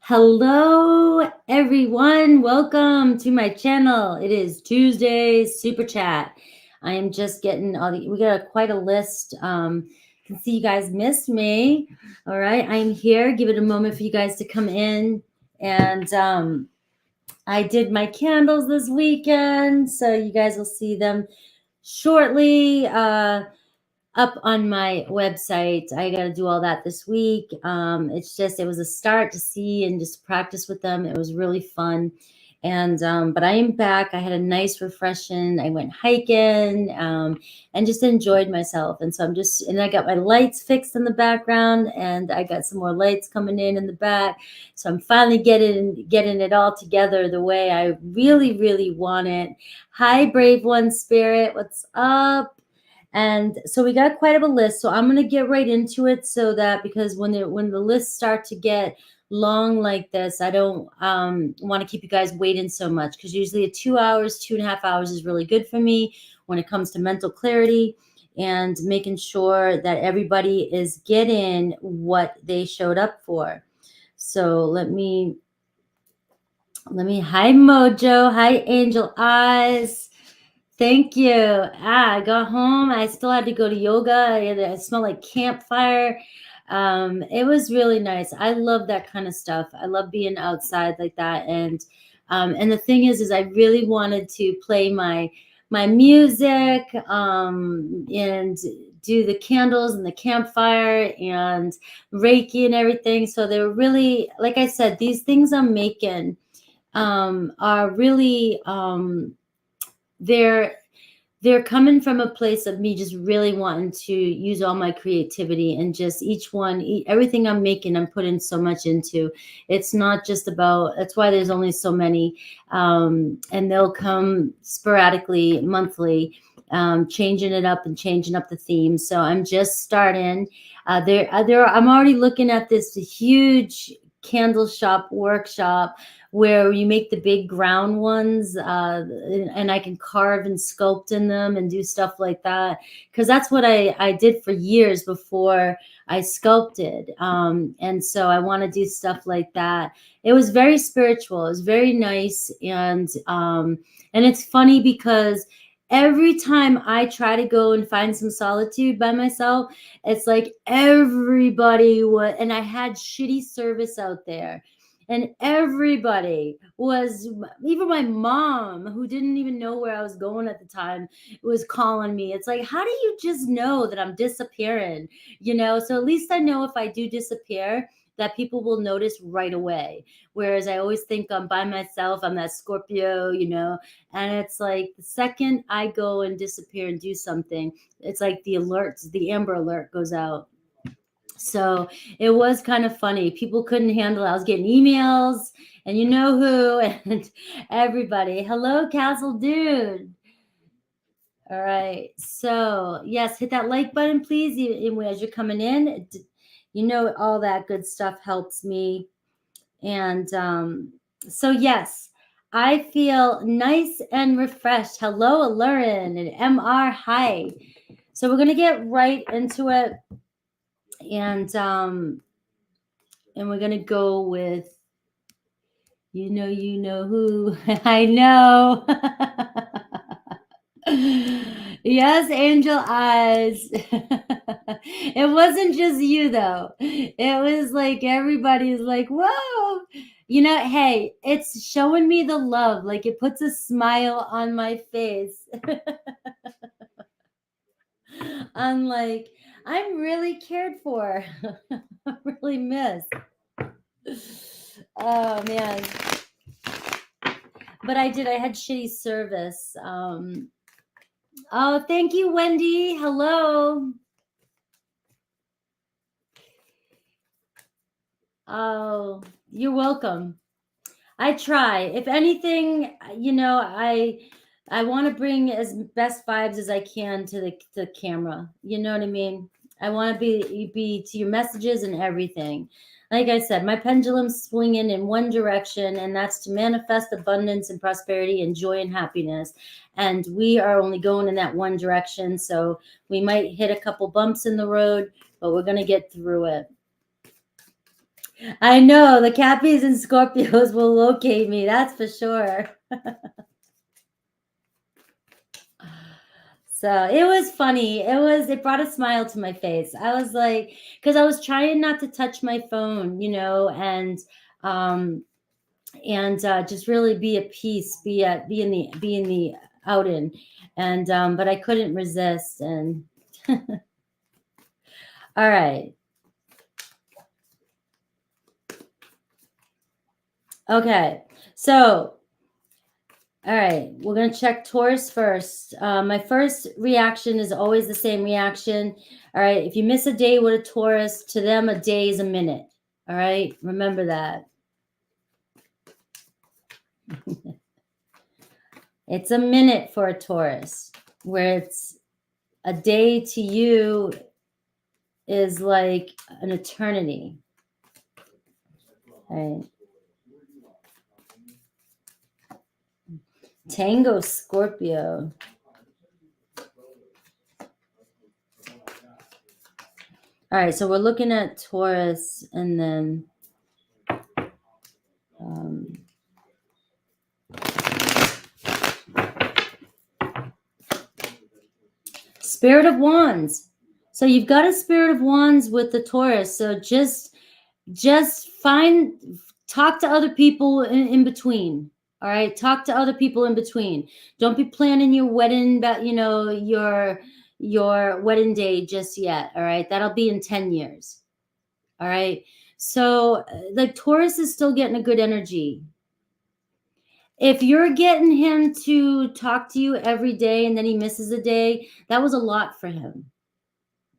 Hello, everyone. Welcome to my channel. It is Tuesday Super Chat. I am just getting we got quite a list. Can see you guys missed me. All right, I'm here. Give it a moment for you guys to come in. And I did my candles this weekend, so you guys will see them shortly. Up on my website. I got to do all that this week. It was a start to see and just practice with them. It was really fun. And, but I am back. I had a nice refreshing. I went hiking, and just enjoyed myself. And so and I got my lights fixed in the background, and I got some more lights coming in the back. So I'm finally getting it all together the way I really, really want it. Hi, Brave One Spirit. What's up? And so we got quite a list. So I'm going to get right into it because when the lists start to get long like this, I don't want to keep you guys waiting so much, because usually 2.5 hours is really good for me when it comes to mental clarity and making sure that everybody is getting what they showed up for. So let me, hi Mojo, hi Angel Eyes. Thank you. I got home. I still had to go to yoga. It smelled like campfire. It was really nice. I love that kind of stuff. I love being outside like that. And the thing is I really wanted to play my music and do the candles and the campfire and Reiki and everything. So they were really, like I said, these things I'm making are really they're coming from a place of me just really wanting to use all my creativity, and just everything I'm making, I'm putting so much into. It's not just about, that's why there's only so many, and they'll come sporadically, monthly, changing it up and changing up the theme. So I'm just starting. I'm already looking at this huge candle shop workshop where you make the big ground ones, and I can carve and sculpt in them and do stuff like that, because that's what I did for years before I sculpted. And so I want to do stuff like that. It was very spiritual. It was very nice. And it's funny because every time I try to go and find some solitude by myself, it's like everybody would, and I had shitty service out there. And everybody was, even my mom, who didn't even know where I was going at the time, was calling me. It's like, how do you just know that I'm disappearing? So at least I know if I do disappear, that people will notice right away. Whereas I always think I'm by myself, I'm that Scorpio, and it's like the second I go and disappear and do something, it's like the Amber Alert goes out. So it was kind of funny. People couldn't handle it. I was getting emails and you know who, and everybody. Hello, Castle Dude. All right. So yes, hit that like button, please. As you're coming in, all that good stuff helps me. And so yes, I feel nice and refreshed. Hello, Lauren and MR. Hi. So we're gonna get right into it. And we're gonna go with you know who. I know. Yes, Angel Eyes. It wasn't just you though. It was like everybody's like, whoa. Hey, it's showing me the love. Like it puts a smile on my face. I'm like, I'm really cared for. I'm really missed. Oh man. But I had shitty service. Oh, thank you, Wendy. Hello. Oh, you're welcome. I try. If anything, I want to bring as best vibes as I can to the camera. You know what I mean? I want to be to your messages and everything. Like I said, my pendulum's swinging in one direction, and that's to manifest abundance and prosperity and joy and happiness. And we are only going in that one direction. So we might hit a couple bumps in the road, but we're going to get through it. I know the Cappies and Scorpios will locate me. That's for sure. So it was funny. It brought a smile to my face. I was like, because I was trying not to touch my phone, um, just really be at peace, be in the out in, and but I couldn't resist. And all right, okay, so. All right, we're going to check Taurus first. My first reaction is always the same reaction. All right, if you miss a day with a Taurus, to them, a day is a minute. All right, remember that. It's a minute for a Taurus, where it's a day to you is like an eternity. All right. Tango Scorpio. All right, so we're looking at Taurus, and then Spirit of Wands. So you've got a Spirit of Wands with the Taurus. So just talk to other people in between. All right, talk to other people in between. Don't be planning your wedding, your wedding day just yet. All right, that'll be in 10 years. All right, so like Taurus is still getting a good energy. If you're getting him to talk to you every day and then he misses a day, that was a lot for him.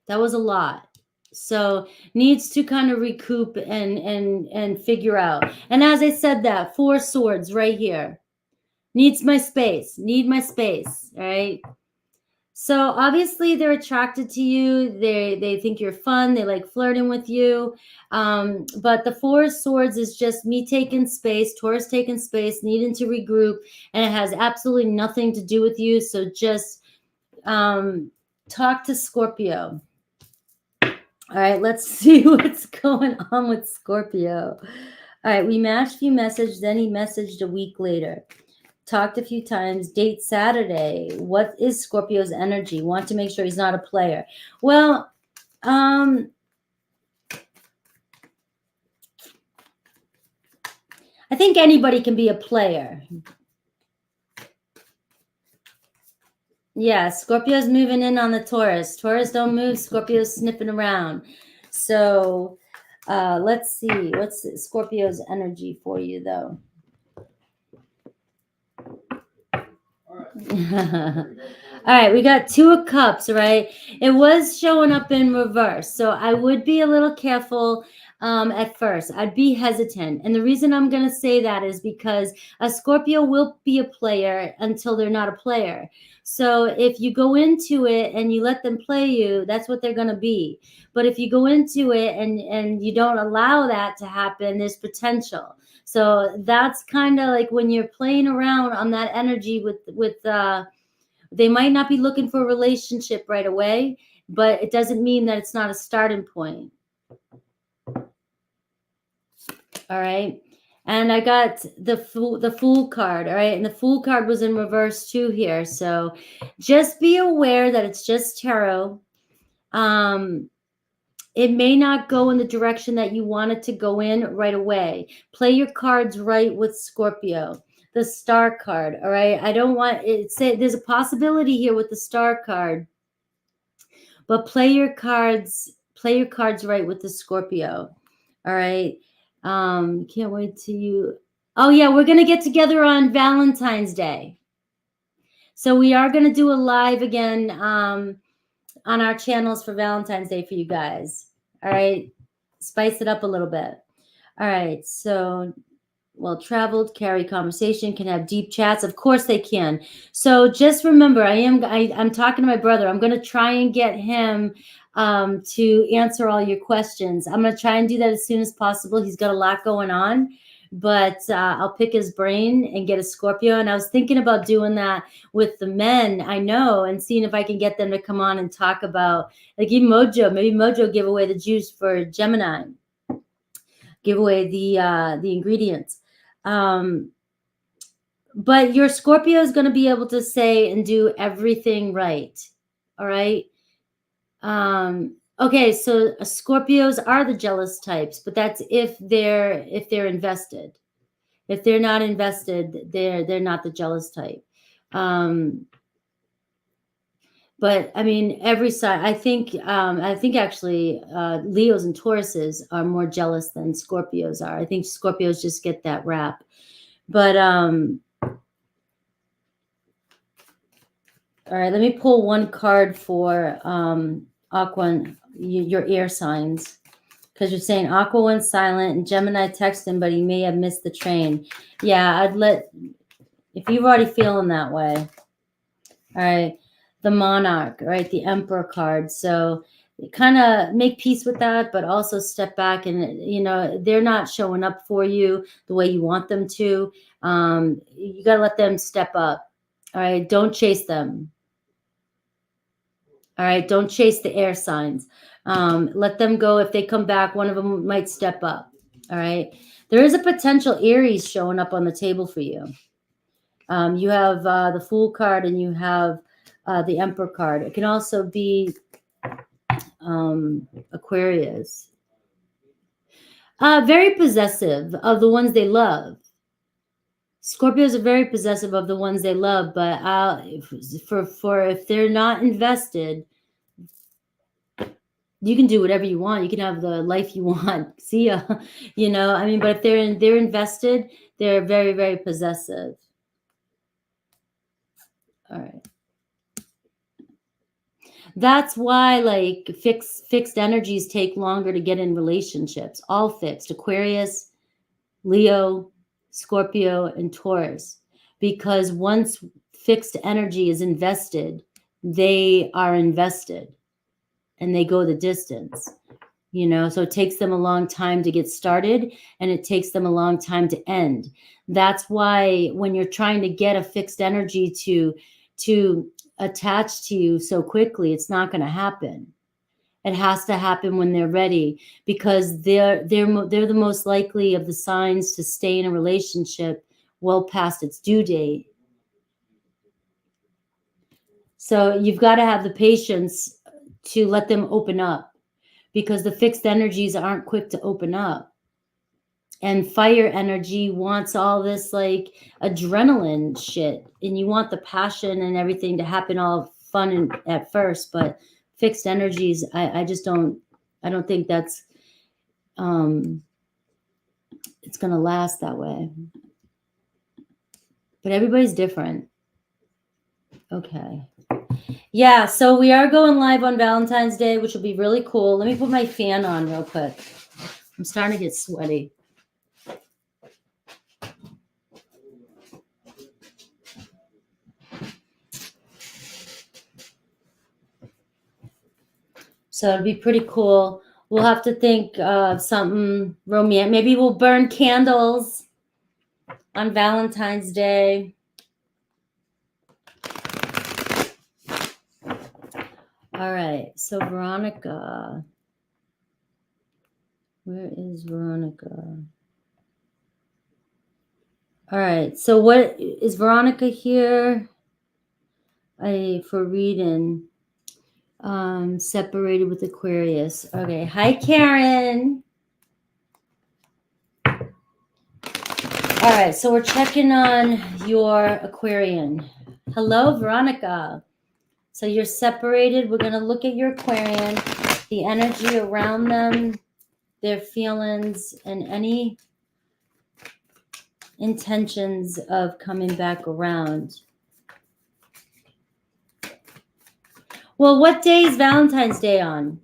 That was a lot. So needs to kind of recoup and figure out. And as I said that, 4 swords right here. Need my space. All right. So obviously they're attracted to you. They think you're fun. They like flirting with you. But the 4 swords is just me taking space, Taurus taking space, needing to regroup, and it has absolutely nothing to do with you. So just talk to Scorpio. All right, let's see what's going on with Scorpio. All right, we matched, you messaged, then he messaged a week later. Talked a few times, date Saturday. What is Scorpio's energy? Want to make sure he's not a player. Well, I think anybody can be a player. Yeah, Scorpio's moving in on the Taurus. Taurus don't move, Scorpio's sniffing around. So let's see. What's Scorpio's energy for you, though? All right, we got 2 of Cups, right? It was showing up in reverse, so I would be a little careful at first. I'd be hesitant, and the reason I'm going to say that is because a Scorpio will be a player until they're not a player. So if you go into it and you let them play you, that's what they're going to be. But if you go into it and you don't allow that to happen, there's potential. So that's kind of like when you're playing around on that energy with they might not be looking for a relationship right away, but it doesn't mean that it's not a starting point. All right. And I got the Fool card. All right. And the Fool card was in reverse too here. So just be aware that it's just tarot. It may not go in the direction that you want it to go in right away. Play your cards right with Scorpio. The Star card, all right? I don't want it. There's a possibility here with the Star card, but play your cards right with the Scorpio, all right? Can't wait to you. Oh yeah, we're gonna get together on Valentine's Day. So we are gonna do a live again on our channels for Valentine's Day for you guys. All right, spice it up a little bit. All right, so well-traveled, carry conversation, can have deep chats. Of course they can. So just remember, I'm talking to my brother. I'm going to try and get him to answer all your questions. I'm going to try and do that as soon as possible. He's got a lot going on, but I'll pick his brain and get a Scorpio. And I was thinking about doing that with the men I know and seeing if I can get them to come on and talk about, like even Mojo, maybe Mojo give away the juice for Gemini. give away the ingredients. But your Scorpio is going to be able to say and do everything right. All right. Okay, so Scorpios are the jealous types, but that's if they're invested. If they're not invested, they're not the jealous type. But I mean, every side. I think actually Leos and Tauruses are more jealous than Scorpios are. I think Scorpios just get that rap. But all right, let me pull one card for Aqua, your air signs, because you're saying Aqua went silent and Gemini texted him, but he may have missed the train. Yeah, if you've already feeling that way. All right, the Monarch, right, the Emperor card. So kind of make peace with that, but also step back and, you know, they're not showing up for you the way you want them to. You got to let them step up. All right, don't chase them. All right, don't chase the air signs. Let them go. If they come back, one of them might step up. All right, there is a potential Aries showing up on the table for you. You have the Fool card and you have the Emperor card. It can also be Aquarius. Very possessive of the ones they love. Scorpios are very possessive of the ones they love, but if they're not invested, you can do whatever you want. You can have the life you want. See ya. You know, I mean, but if they're invested, they're very, very possessive. All right. That's why, like, fixed energies take longer to get in relationships. All fixed: Aquarius, Leo, Scorpio, and Taurus. Because once fixed energy is invested, they are invested and they go the distance. You know, so it takes them a long time to get started and it takes them a long time to end. That's why when you're trying to get a fixed energy to attach to you so quickly, it's not going to happen. It has to happen when they're ready, because they're the most likely of the signs to stay in a relationship well past its due date. So you've got to have the patience to let them open up, because the fixed energies aren't quick to open up. And fire energy wants all this like adrenaline shit, and you want the passion and everything to happen all fun at first, but fixed energies, I don't think that's it's gonna last that way. But everybody's different. Okay. Yeah, so we are going live on Valentine's Day, which will be really cool. Let me put my fan on real quick. I'm starting to get sweaty. So it'd be pretty cool. We'll have to think of something romantic. Maybe we'll burn candles on Valentine's Day. All right. So Veronica. Where is Veronica? All right. So what is Veronica here? For reading. Separated with Aquarius. Okay. Hi, Karen. All right. So we're checking on your Aquarian. Hello, Veronica. So you're separated. We're going to look at your Aquarian, the energy around them, their feelings, and any intentions of coming back around. Well, what day is Valentine's Day on?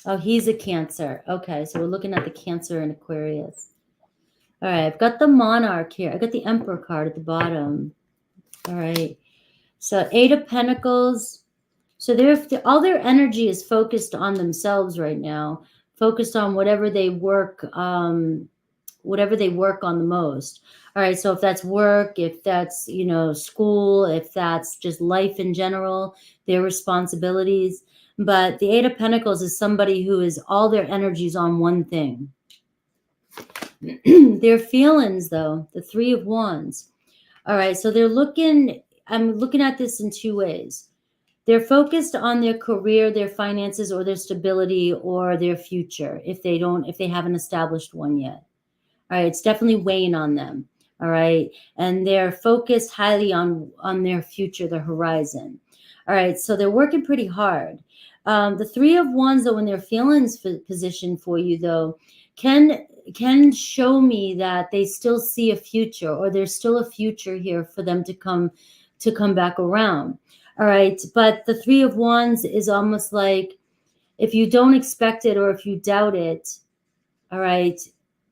Oh, he's a Cancer. Okay, so we're looking at the Cancer and Aquarius. All right, I've got the Monarch here. I got the Emperor card at the bottom. All right, so 8 of Pentacles. So all their energy is focused on themselves right now, focused on whatever they work on the most. All right, so if that's work, if that's, you know, school, if that's just life in general, their responsibilities, But the Eight of Pentacles is somebody who is all their energies on one thing. Their feelings, though, the Three of Wands. All right, so they're looking, I'm looking at this in two ways. They're focused on their career, their finances, or their stability, or their future if they haven't established one yet. All right, it's definitely weighing on them. All right, and they're focused highly on their future, their horizon. All right, so they're working pretty hard. The Three of Wands, though, in their feelings position for you, though, can show me that they still see a future, or there's still a future here for them to come back around. All right, but the Three of Wands is almost like if you don't expect it or if you doubt it, all right,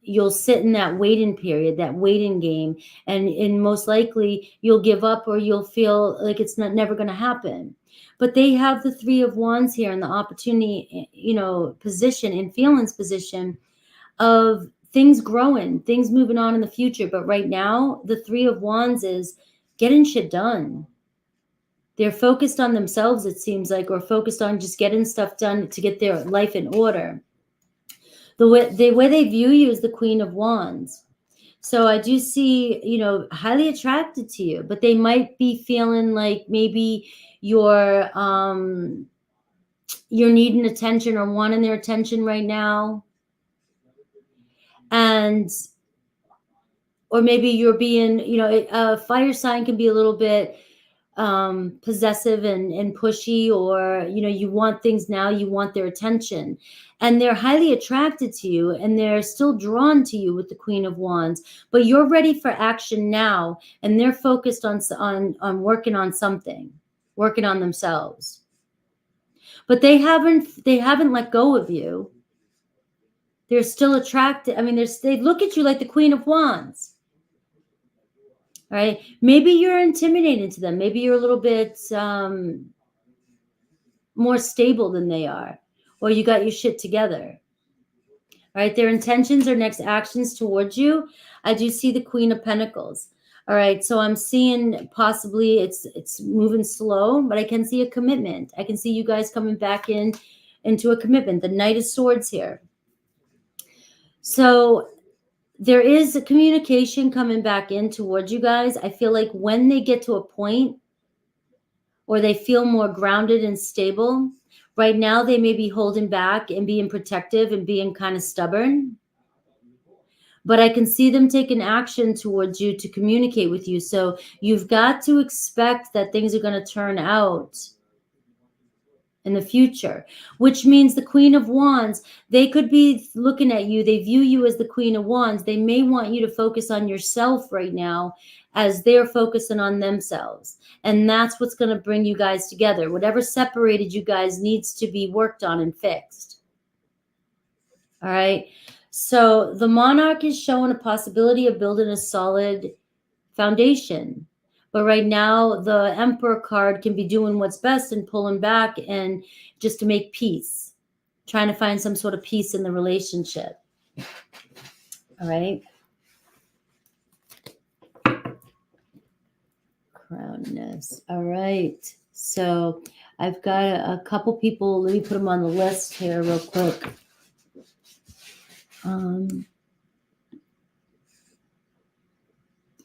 you'll sit in that waiting period, that waiting game, and most likely you'll give up or you'll feel like it's never going to happen. But they have the Three of Wands here in the opportunity, position, in feelings position of things growing, things moving on in the future. But right now, the Three of Wands is getting shit done. They're focused on themselves, it seems like, or focused on just getting stuff done to get their life in order. The way they view you is the Queen of Wands. So I do see, highly attracted to you, but they might be feeling like maybe you're needing attention or wanting their attention right now. Or maybe you're being, a fire sign can be a little bit possessive and pushy, or you want things now, you want their attention, and they're highly attracted to you and they're still drawn to you with the Queen of Wands, but you're ready for action now, and they're focused on working on something, working on themselves, but they haven't let go of you. They're still attracted. I mean, they look at you like the Queen of Wands. All right. Maybe you're intimidating to them. Maybe you're a little bit more stable than they are, or you got your shit together. All right. Their intentions or next actions towards you. I do see the Queen of Pentacles. All right. So I'm seeing possibly it's moving slow, but I can see a commitment. I can see you guys coming back into a commitment. The Knight of Swords here. So there is a communication coming back in towards you guys. I feel like when they get to a point or they feel more grounded and stable, right now they may be holding back and being protective and being kind of stubborn. But I can see them taking action towards you to communicate with you. So you've got to expect that things are going to turn out in the future, which means the Queen of Wands, they could be looking at you. They view you as the Queen of Wands. They may want you to focus on yourself right now as they're focusing on themselves. And that's what's going to bring you guys together. Whatever separated you guys needs to be worked on and fixed. All right. So the Monarch is showing a possibility of building a solid foundation. But right now, the Emperor card can be doing what's best and pulling back and just to make peace, trying to find some sort of peace in the relationship. All right. Crownness. All right. So I've got a couple people. Let me put them on the list here real quick.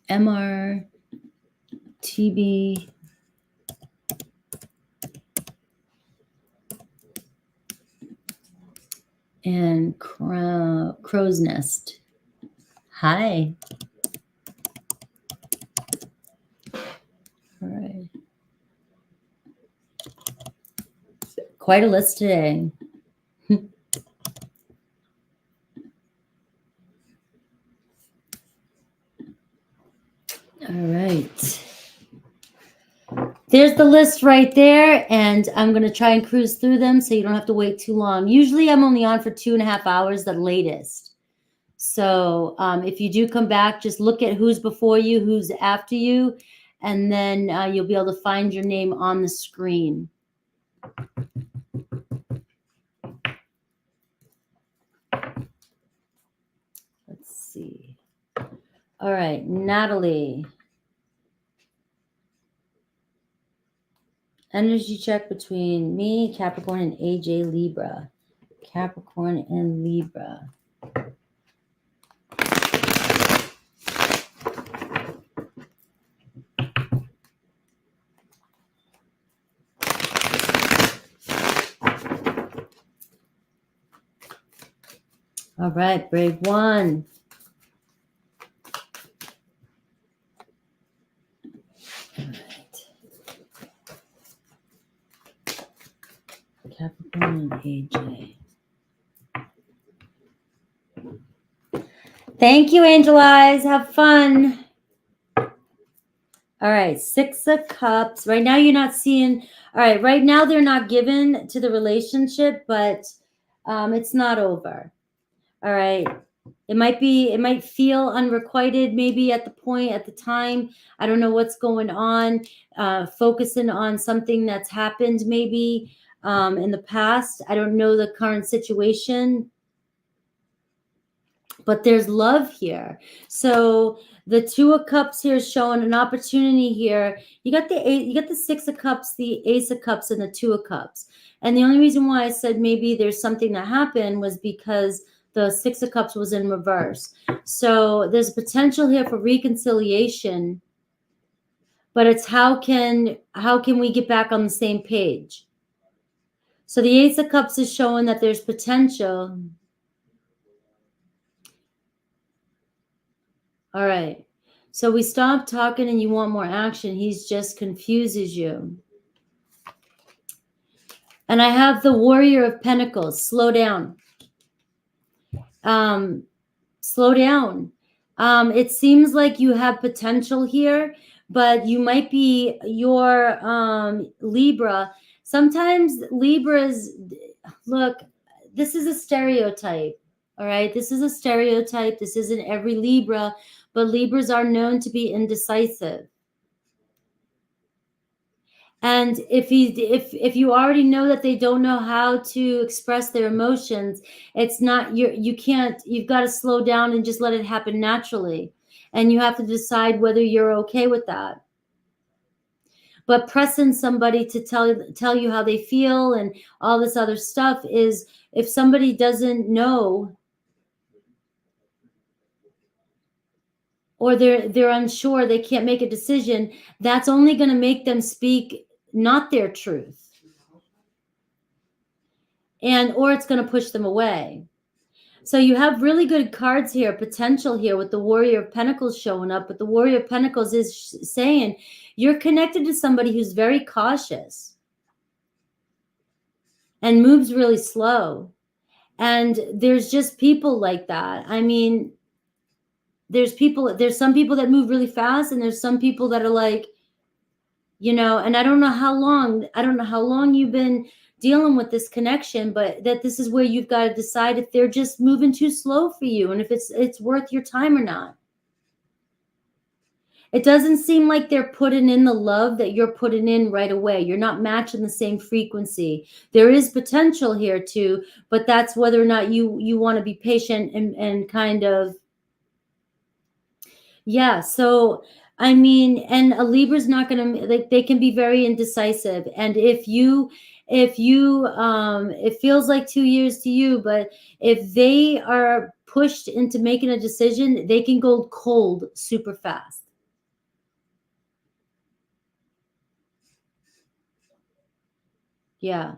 MR. TB, and Crow's Nest. Hi. All right. Quite a list today. All right. There's the list right there, and I'm going to try and cruise through them so you don't have to wait too long. Usually I'm only on for 2.5 hours, the latest. So if you do come back, just look at who's before you, who's after you, and then you'll be able to find your name on the screen. Let's see. All right, Natalie. Energy check between me, Capricorn, and AJ Libra. Capricorn and Libra. All right, brave one. All right. Capricorn and AJ. Thank you, Angel Eyes. Have fun. All right, Six of Cups. Right now you're not seeing, all right, right now they're not given to the relationship, but it's not over. All right. It might feel unrequited maybe at the time. I don't know what's going on. Focusing on something that's happened maybe in the past. I don't know the current situation, but there's love here. So the Two of Cups here is showing an opportunity here. You got the Six of Cups, the Ace of Cups, and the Two of Cups. And the only reason why I said maybe there's something that happened was because the Six of Cups was in reverse. So there's potential here for reconciliation, but it's how can we get back on the same page? So the Ace of Cups is showing that there's potential. All right. So we stop talking and you want more action. He's just confuses you. And I have the Warrior of Pentacles. Slow down. Slow down. It seems like you have potential here, but you might be your Libra. Sometimes Libras, look, this is a stereotype. All right. This is a stereotype. This isn't every Libra, but Libras are known to be indecisive. And if you already know that they don't know how to express their emotions, it's not you've got to slow down and just let it happen naturally. And you have to decide whether you're okay with that. But pressing somebody to tell you how they feel and all this other stuff is, if somebody doesn't know, or they're unsure, they can't make a decision, that's only going to make them speak not their truth. Or it's going to push them away. So you have really good cards here, potential here with the Warrior of Pentacles showing up. But the Warrior of Pentacles is saying you're connected to somebody who's very cautious and moves really slow. And there's just people like that. I mean, there's some people that move really fast, and there's some people that are like, and I don't know how long you've been dealing with this connection, but that this is where you've got to decide if they're just moving too slow for you and if it's worth your time or not. It doesn't seem like they're putting in the love that you're putting in right away. You're not matching the same frequency. There is potential here too, but that's whether or not you want to be patient and kind of, yeah. So I mean, and a Libra's not going to, like, they can be very indecisive. And if it feels like 2 years to you, but if they are pushed into making a decision, they can go cold super fast. Yeah.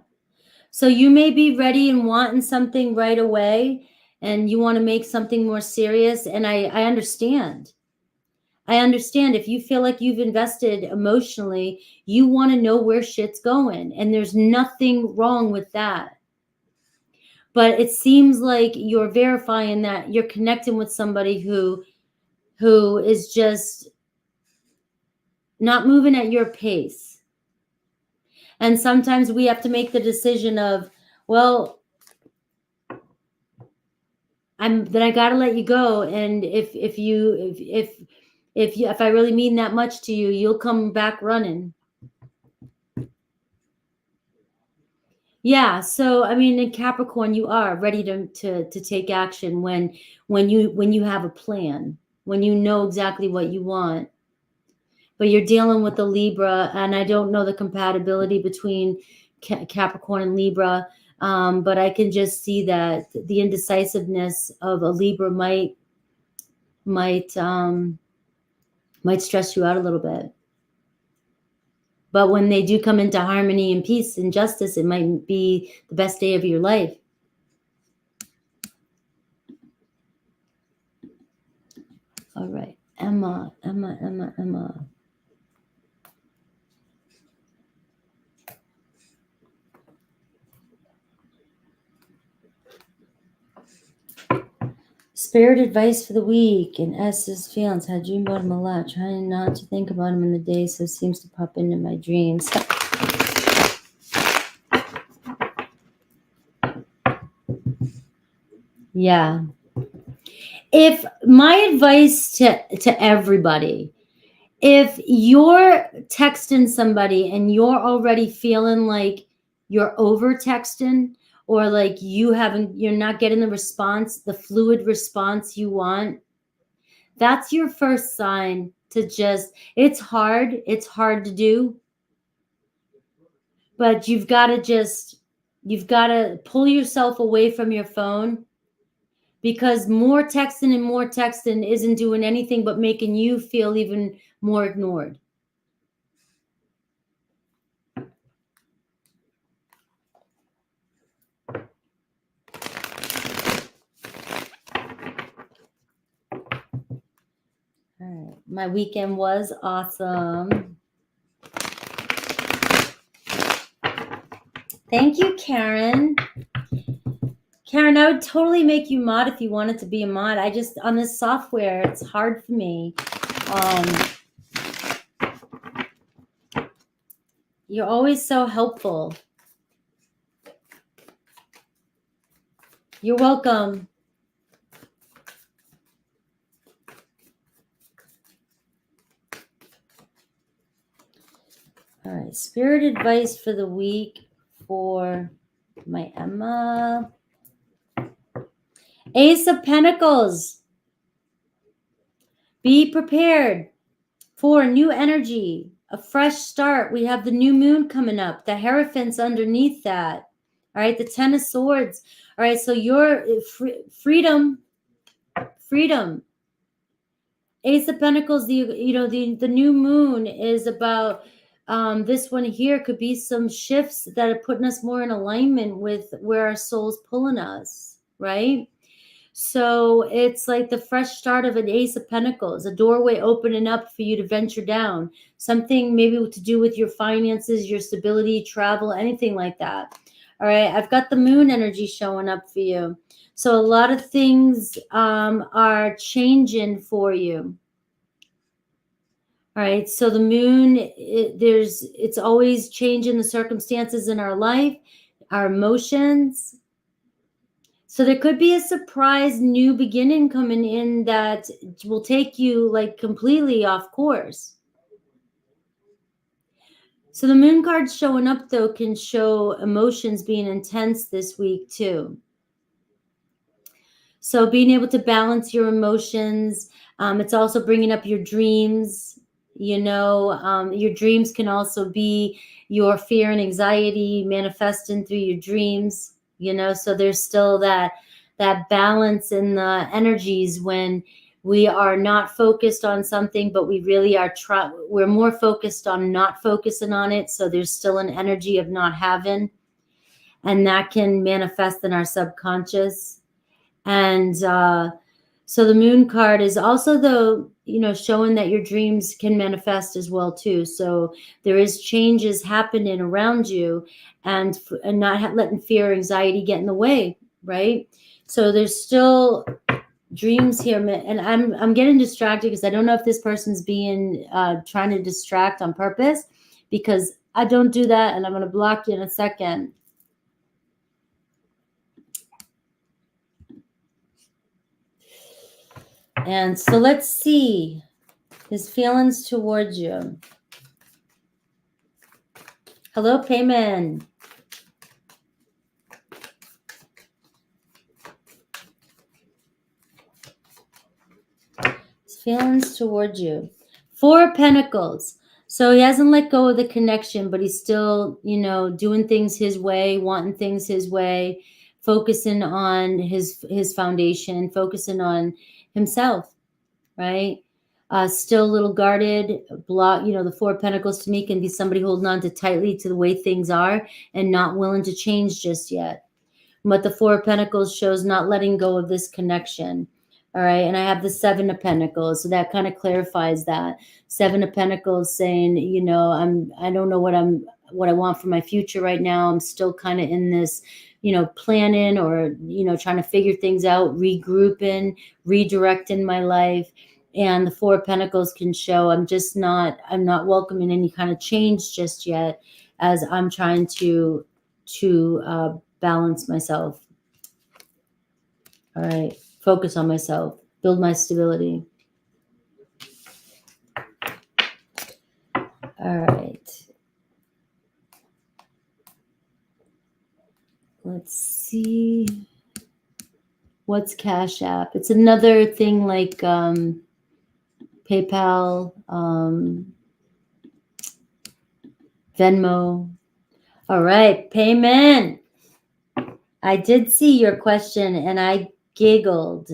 So you may be ready and wanting something right away, and you want to make something more serious. And I understand. I understand if you feel like you've invested emotionally, you want to know where shit's going, and there's nothing wrong with that. But it seems like you're verifying that you're connecting with somebody who is just not moving at your pace. And sometimes we have to make the decision of, well, I got to let you go. And if I really mean that much to you, you'll come back running. Yeah. So, I mean, in Capricorn, you are ready to take action when you have a plan, when you know exactly what you want. but you're dealing with a Libra, and I don't know the compatibility between Capricorn and Libra, but I can just see that the indecisiveness of a Libra might stress you out a little bit. But when they do come into harmony and peace and justice, it might be the best day of your life. All right, Emma. Spirit advice for the week and S's feelings. I dream about him a lot, trying not to think about him in the day, so it seems to pop into my dreams. Yeah. If my advice to everybody, if you're texting somebody and you're already feeling like you're over texting, or like you're not getting the fluid response you want, that's your first sign to it's hard to do, but you've got to pull yourself away from your phone, because more texting isn't doing anything but making you feel even more ignored. All right. My weekend was awesome. Thank you, Karen. Karen, I would totally make you mod if you wanted to be a mod. On this software, it's hard for me. You're always so helpful. You're welcome. All right, spirit advice for the week for my Emma. Ace of Pentacles. Be prepared for new energy, a fresh start. We have the new moon coming up, the Hierophant's underneath that. All right, the Ten of Swords. All right, so your freedom. Ace of Pentacles, the new moon is about this one here could be some shifts that are putting us more in alignment with where our soul's pulling us, right? So it's like the fresh start of an Ace of Pentacles, a doorway opening up for you to venture down. Something maybe to do with your finances, your stability, travel, anything like that. All right, I've got the moon energy showing up for you. So a lot of things are changing for you. All right, so the moon, it's always changing the circumstances in our life, our emotions. So there could be a surprise new beginning coming in that will take you like completely off course. So the moon card showing up though can show emotions being intense this week too. So being able to balance your emotions, it's also bringing up your dreams. Your dreams can also be your fear and anxiety manifesting through your dreams. So there's still that balance in the energies when we are not focused on something, but we really are we're more focused on not focusing on it. So there's still an energy of not having, and that can manifest in our subconscious. And so the moon card is also showing that your dreams can manifest as well too. So there is changes happening around you, and not letting fear or anxiety get in the way, right? So there's still dreams here, and I'm getting distracted because I don't know if this person's being trying to distract on purpose, because I don't do that, and I'm going to block you in a second. And so let's see his feelings towards you. Hello, Payman. His feelings towards you. Four of Pentacles. So he hasn't let go of the connection, but he's still, you know, doing things his way, wanting things his way, focusing on his foundation, focusing on himself, right? Still a little guarded, block. You know, the Four of Pentacles to me can be somebody holding on to tightly to the way things are and not willing to change just yet. But the Four of Pentacles shows not letting go of this connection. All right. And I have the Seven of Pentacles. So that kind of clarifies that. Seven of Pentacles saying, you know, I don't know what I want for my future right now. I'm still kind of in this, you know, planning or, you know, trying to figure things out, regrouping, redirecting my life. And the Four of Pentacles can show I'm not welcoming any kind of change just yet, as I'm trying to balance myself. All right. Focus on myself, build my stability. All right. Let's see. What's Cash App? It's another thing like PayPal, Venmo. All right. Payment. I did see your question and I giggled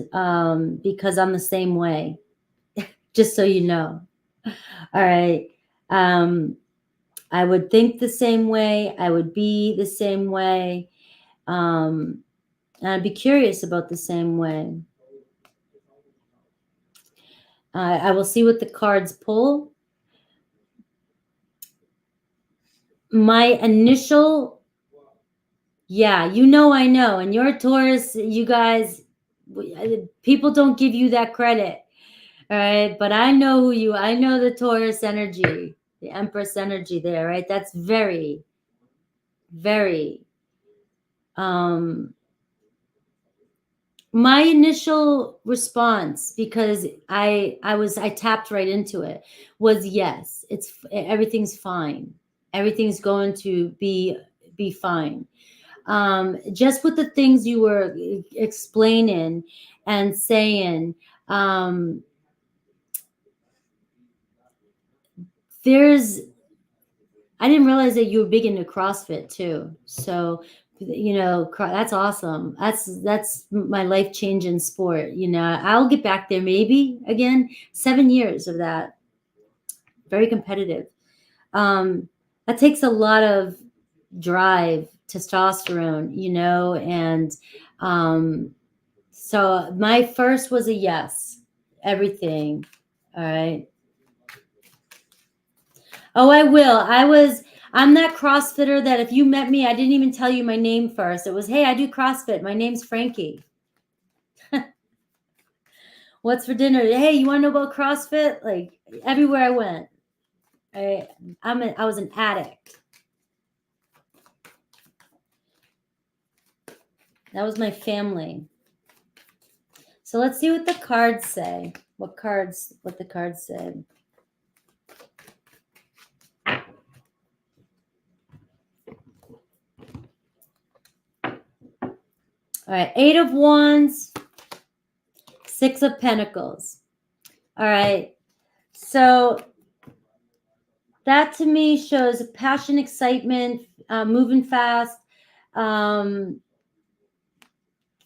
because I'm the same way, just so you know. All right. I would think the same way. I would be the same way. And I'd be curious about the same way. I will see what the cards pull. My initial, yeah, you know, I know. And you're a Taurus, you guys, people don't give you that credit. All right. But I know who you, I know the Taurus energy, the Empress energy there, right? That's very, very, my initial response, because I tapped right into it, was yes, everything's fine. Everything's going to be fine. Just with the things you were explaining and saying, I didn't realize that you were big into CrossFit too. So, you know, that's awesome. That's my life-changing sport. You know, I'll get back there maybe again. 7 years of that. Very competitive. That takes a lot of drive, testosterone, you know, and so my first was a yes. Everything. All right. Oh, I will. I'm that CrossFitter that if you met me, I didn't even tell you my name first. It was, hey, I do CrossFit. My name's Frankie. What's for dinner? Hey, you want to know about CrossFit? Like everywhere I went. I was an addict. That was my family. So let's see what the cards say. What the cards say. All right, 8 of Wands, 6 of Pentacles. All right, so that to me shows passion, excitement, moving fast. The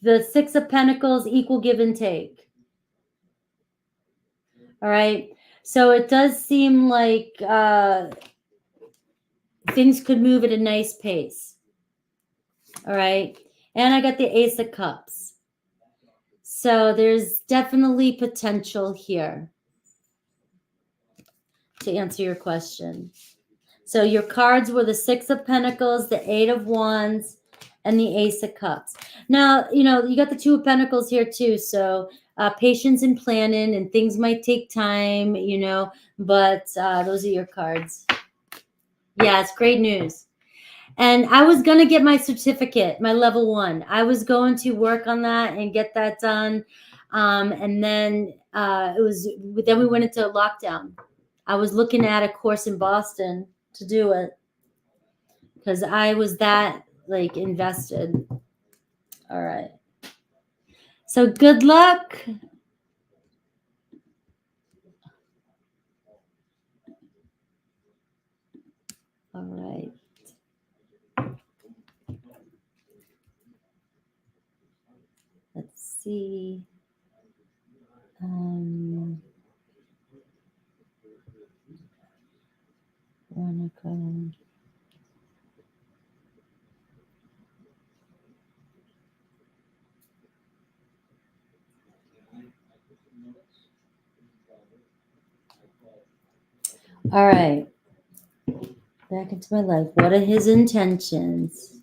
6 of Pentacles, equal give and take. All right, so it does seem like things could move at a nice pace. All right, and I got the Ace of Cups. So there's definitely potential here to answer your question. So your cards were the 6 of Pentacles, the 8 of Wands, and the Ace of Cups. Now, you know, you got the 2 of Pentacles here too. So patience and planning, and things might take time, you know, but those are your cards. Yeah, it's great news. And I was going to get my certificate, my level 1. I was going to work on that and get that done. And then then we went into lockdown. I was looking at a course in Boston to do it because I was that like invested. All right. So good luck. All right. Let's see. Veronica. All right. Back into my life. What are his intentions?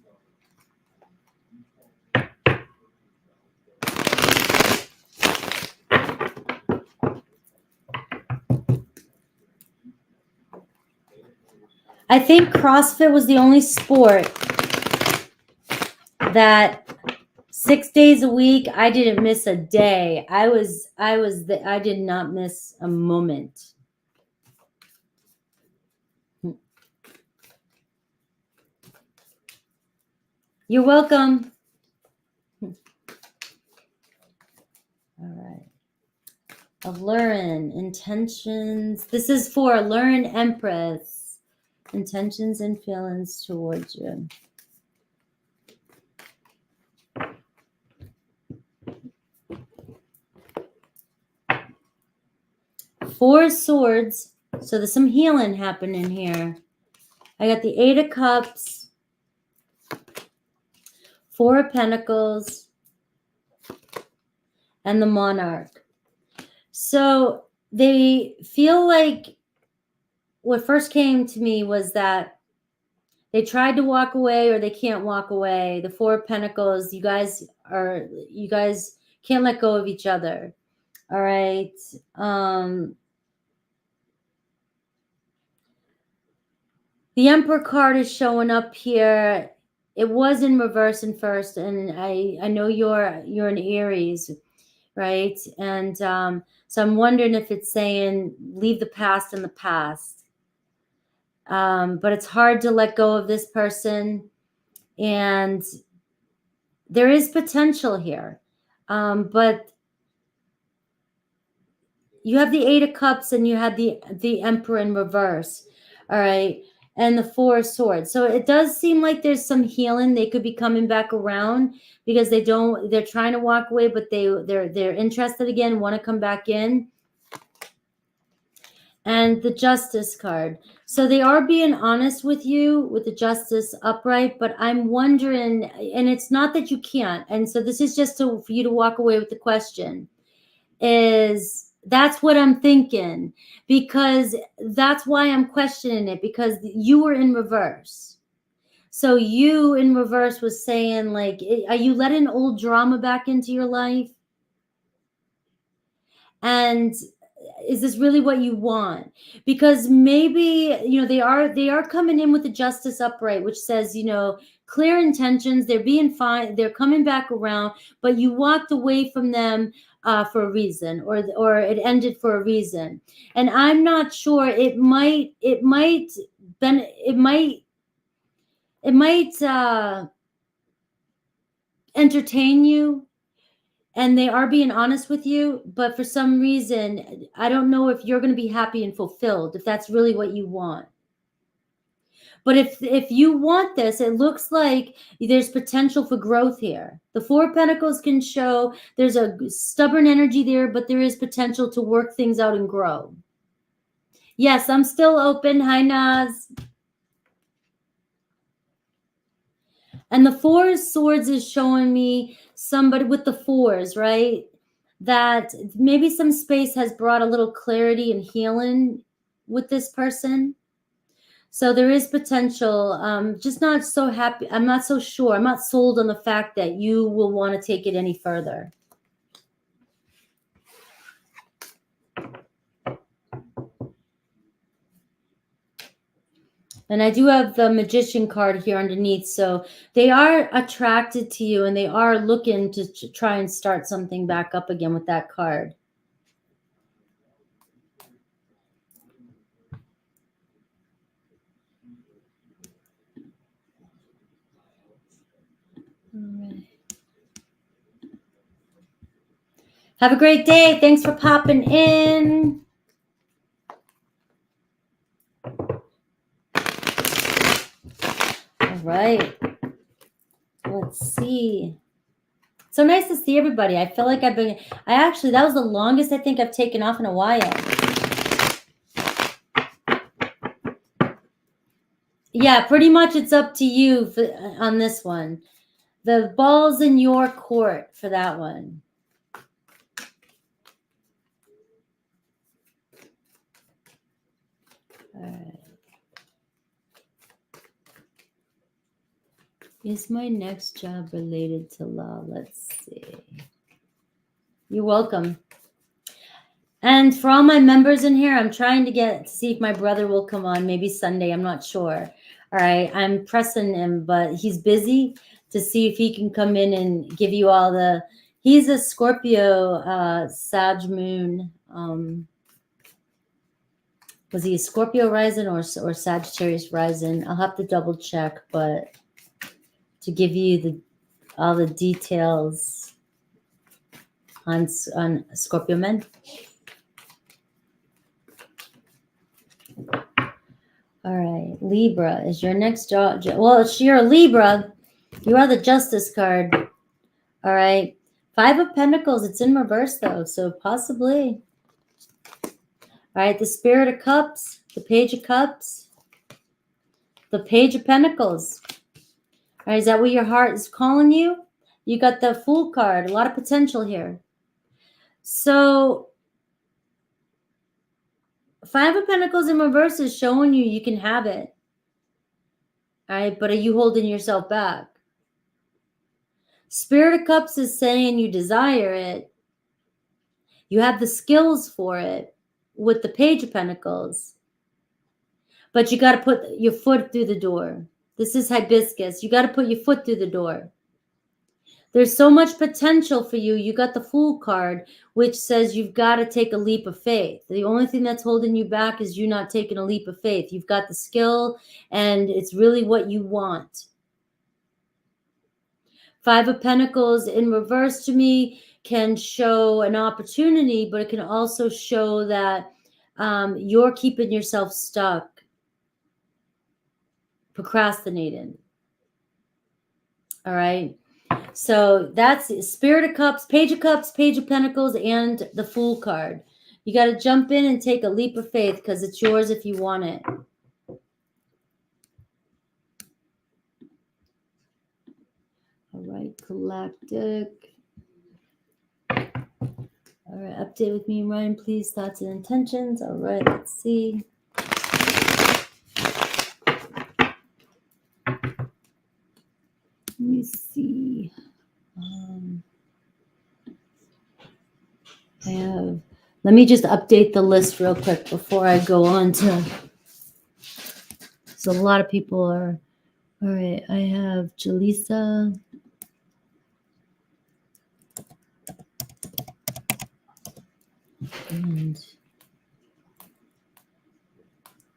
I think CrossFit was the only sport that 6 days a week I didn't miss a day. I did not miss a moment. You're welcome. All right. Of Lauren, intentions. This is for Lauren Empress. Intentions and feelings towards you. Four Swords. So there's some healing happening here. I got the Eight of Cups, Four of Pentacles, and the Monarch. So they feel like what first came to me was that they tried to walk away or they can't walk away. The Four of Pentacles, you guys can't let go of each other. All right. The Emperor card is showing up here. It was in reverse and first, and I know you're an Aries, right? And so I'm wondering if it's saying leave the past in the past. But it's hard to let go of this person, and there is potential here. But you have the Eight of Cups and you have the Emperor in reverse. All right. And the Four of Swords. So it does seem like there's some healing. They could be coming back around because they're trying to walk away, but they're interested again, want to come back in. And the Justice card. So they are being honest with you with the Justice upright, but I'm wondering, and it's not that you can't. And so this is just for you to walk away with the question that's what I'm thinking, because that's why I'm questioning it, because you were in reverse. So you in reverse was saying, like, are you letting old drama back into your life? And is this really what you want? Because maybe, they are coming in with the Justice upright, which says, clear intentions. They're being fine. They're coming back around, but you walked away from them for a reason, or it ended for a reason. And I'm not sure. It might entertain you, and they are being honest with you, but for some reason, I don't know if you're going to be happy and fulfilled, if that's really what you want. But if you want this, it looks like there's potential for growth here. The Four of Pentacles can show there's a stubborn energy there, but there is potential to work things out and grow. Yes, I'm still open. Hi, Naz. And the Four of Swords is showing me somebody with the fours, right? That maybe some space has brought a little clarity and healing with this person. So there is potential. Just not so happy. I'm not so sure. I'm not sold on the fact that you will want to take it any further. And I do have the Magician card here underneath. So they are attracted to you, and they are looking to try and start something back up again with that card. All right. Have a great day. Thanks for popping in. right. Let's see. So nice to see everybody. I feel like that was the longest I think I've taken off in a while. Yeah, pretty much it's up to you on this one. The ball's in your court for that one. All right. Is my next job related to law? Let's see. You're welcome. And for all my members in here, I'm trying to see if my brother will come on, maybe Sunday. I'm not sure. All right. I'm pressing him, but he's busy, to see if he can come in and give you all he's a Scorpio, Sag moon. Was he a Scorpio rising or Sagittarius rising? I'll have to double check, but to give you all the details on Scorpio men. All right, Libra is your next job. Well, if you're a Libra, you are the Justice card. All right, 5 of Pentacles. It's in reverse though, so possibly. All right, the Spirit of Cups, the Page of Cups, the Page of Pentacles. All right, is that what your heart is calling you? You got the Fool card. A lot of potential here. So 5 of Pentacles in reverse is showing you can have it. All right, but are you holding yourself back? Spirit of Cups is saying you desire it. You have the skills for it with the Page of Pentacles. But you got to put your foot through the door. This is hibiscus. You got to put your foot through the door. There's so much potential for you. You got the Fool card, which says you've got to take a leap of faith. The only thing that's holding you back is you not taking a leap of faith. You've got the skill, and it's really what you want. 5 of Pentacles in reverse to me can show an opportunity, but it can also show that you're keeping yourself stuck, procrastinating. All right. So that's Spirit of Cups, Page of Cups, Page of Pentacles, and the Fool card. You got to jump in and take a leap of faith because it's yours if you want it. All right, Galactic. All right, update with me, Ryan, please. Thoughts and intentions. All right, let's see. Let me see. Let me just update the list real quick before I go on to. So a lot of people are. All right, I have Jaleesa. And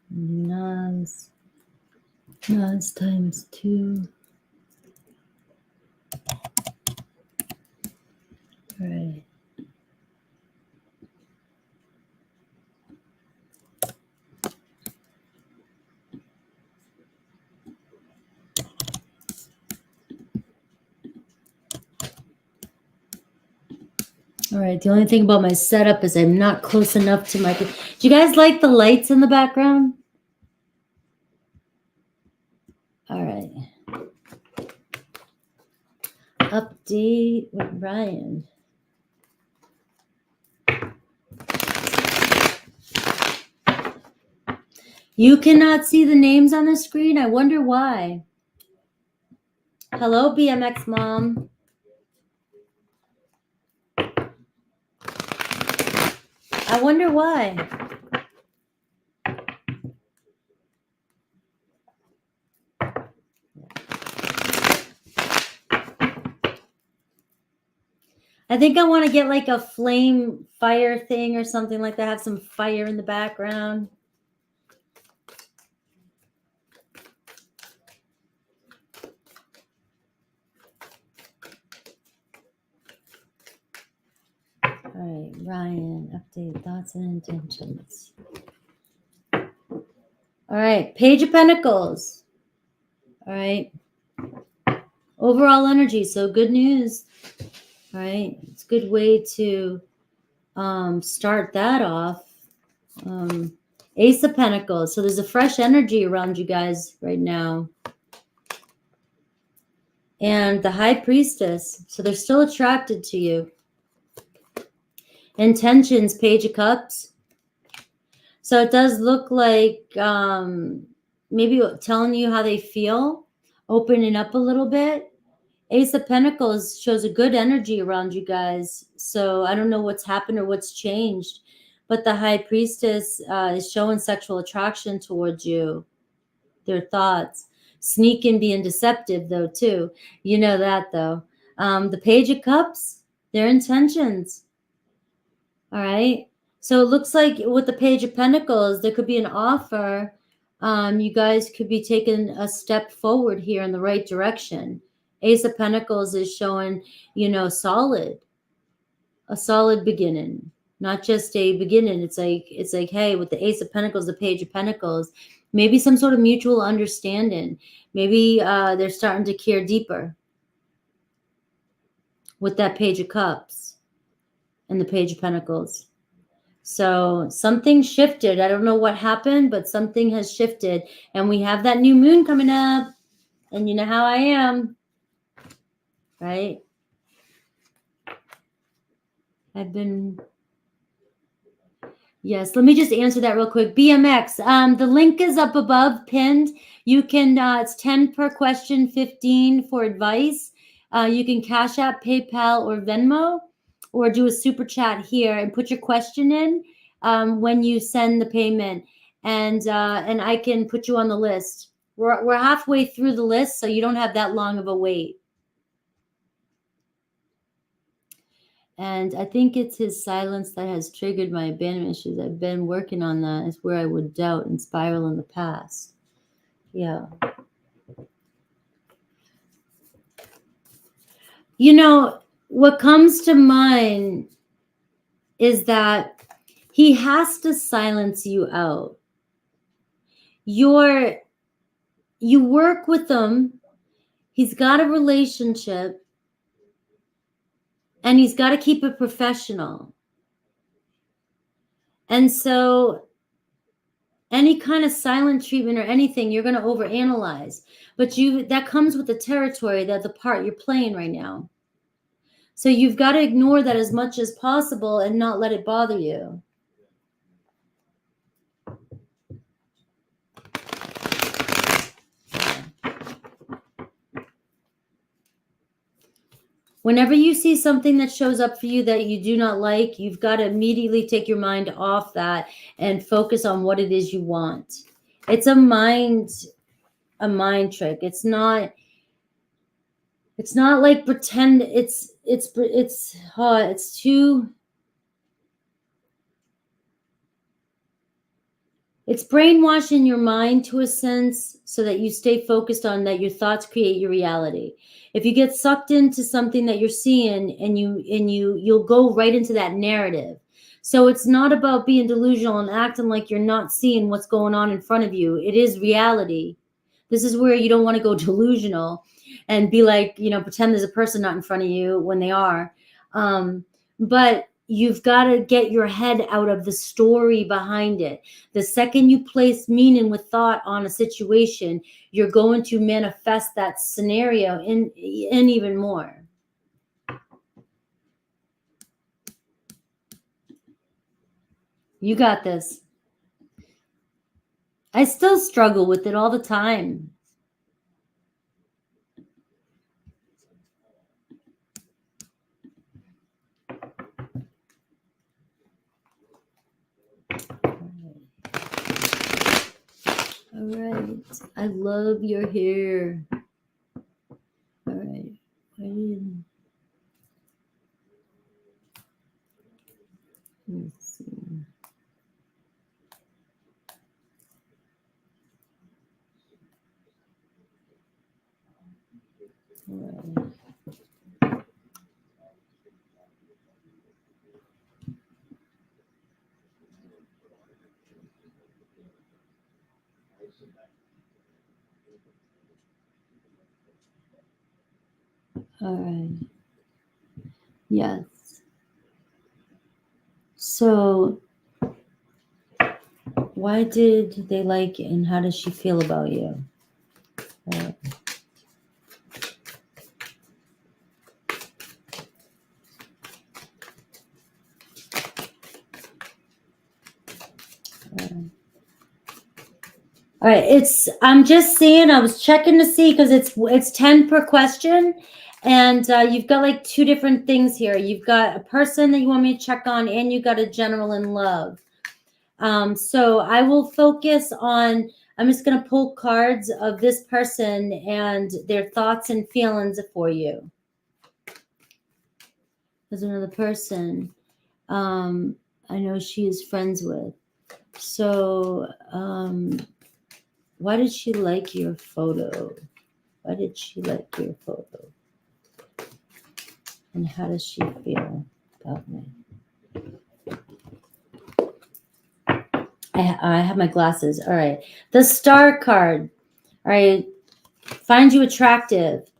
Nas times 2. All right. All right, the only thing about my setup is I'm not close enough to my... Do you guys like the lights in the background? All right. Update with Ryan. You cannot see the names on the screen? I wonder why. Hello, BMX Mom. I wonder why. I think I want to get like a flame fire thing or something like that. Have some fire in the background. All right, Ryan, update thoughts and intentions. All right, Page of Pentacles. All right. Overall energy. So good news. All right. It's a good way to start that off. Ace of Pentacles. So there's a fresh energy around you guys right now. And the High Priestess. So they're still attracted to you. Intentions, Page of Cups. So it does look like maybe telling you how they feel, opening up a little bit. Ace of Pentacles shows a good energy around you guys. So I don't know what's happened or what's changed. But the High Priestess is showing sexual attraction towards you. Their thoughts. Sneaking, being deceptive, though, too. You know that, though. The Page of Cups, their intentions. All right. So it looks like with the Page of Pentacles, there could be an offer. You guys could be taking a step forward here in the right direction. Ace of Pentacles is showing, you know, a solid beginning, not just a beginning. It's like, hey, with the Ace of Pentacles, the Page of Pentacles, maybe some sort of mutual understanding. Maybe they're starting to care deeper with that Page of Cups and the Page of Pentacles. So something shifted. I don't know what happened, but something has shifted. And we have that new moon coming up. And you know how I am, right? Yes, let me just answer that real quick. BMX, the link is up above, pinned. You can, it's 10 per question, 15 for advice. You can Cash App, PayPal, or Venmo, or do a super chat here and put your question in when you send the payment. And I can put you on the list. We're halfway through the list, so you don't have that long of a wait. And I think it's his silence that has triggered my abandonment issues. I've been working on that. It's where I would doubt and spiral in the past. Yeah. You know, what comes to mind is that he has to silence you out. You work with him. He's got a relationship. And he's got to keep it professional. And so any kind of silent treatment or anything, you're going to overanalyze. But that comes with the territory, that the part you're playing right now. So you've got to ignore that as much as possible and not let it bother you. Whenever you see something that shows up for you that you do not like, you've got to immediately take your mind off that and focus on what it is you want. It's a mind trick. It's not like pretend. It's brainwashing your mind to a sense so that you stay focused on that. Your thoughts create your reality. If you get sucked into something that you're seeing and you'll go right into that narrative. So it's not about being delusional and acting like you're not seeing what's going on in front of you. It is reality. This is where you don't want to go delusional and be like, pretend there's a person not in front of you when they are. But you've got to get your head out of the story behind it. The second you place meaning with thought on a situation, you're going to manifest that scenario in even more. You got this. I still struggle with it all the time. All right. I love your hair. All right. Let's see. All right. All right. Yes. So why did they like you and how does she feel about you? All right. All right, I'm just seeing, I was checking to see because it's 10 per question. And you've got like two different things here. You've got a person that you want me to check on, and you got a general in love. So I will focus on, I'm just going to pull cards of this person and their thoughts and feelings for you. There's another person I know she is friends with. So why did she like your photo? Why did she like your photo? And how does she feel about me? I have my glasses. All right. The Star card. All right. Find you attractive.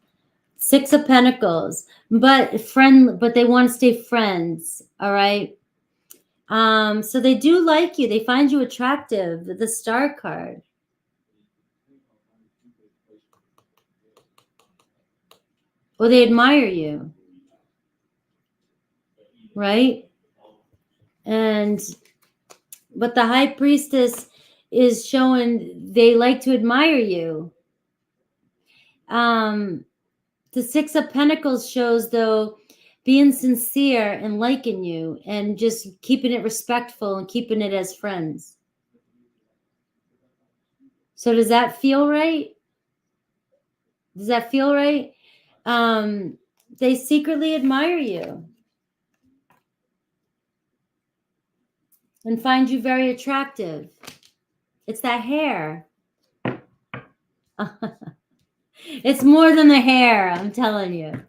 6 of Pentacles. But they want to stay friends. All right. So they do like you. They find you attractive. The Star card. Or they admire you. Right? But the High Priestess is showing they like to admire you. The 6 of Pentacles shows, though, being sincere and liking you and just keeping it respectful and keeping it as friends. So does that feel right? Does that feel right? They secretly admire you and find you very attractive. It's that hair. It's more than the hair, I'm telling you.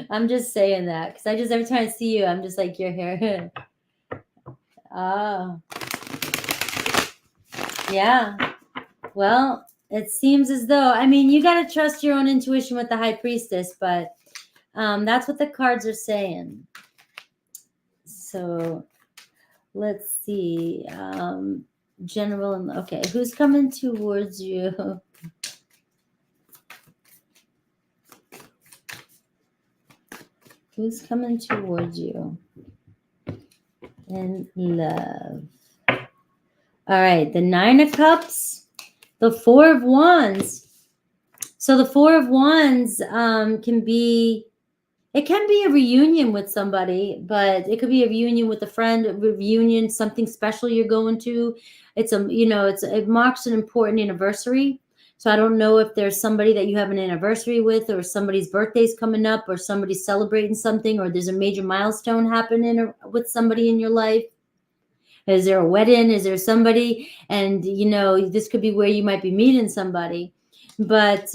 I'm just saying that because every time I see you, I'm just like, your hair. Oh. Yeah. Well, it seems as though, I mean, you got to trust your own intuition with the High Priestess, but that's what the cards are saying. So let's see. General, okay, who's coming towards you? Who's coming towards you in love? All right, the 9 of Cups, the 4 of Wands. So the 4 of Wands can be a reunion with somebody, but it could be a reunion with a friend, a reunion, something special you're going to. It marks an important anniversary. So I don't know if there's somebody that you have an anniversary with, or somebody's birthday's coming up, or somebody's celebrating something, or there's a major milestone happening with somebody in your life. Is there a wedding? Is there somebody? And, this could be where you might be meeting somebody. But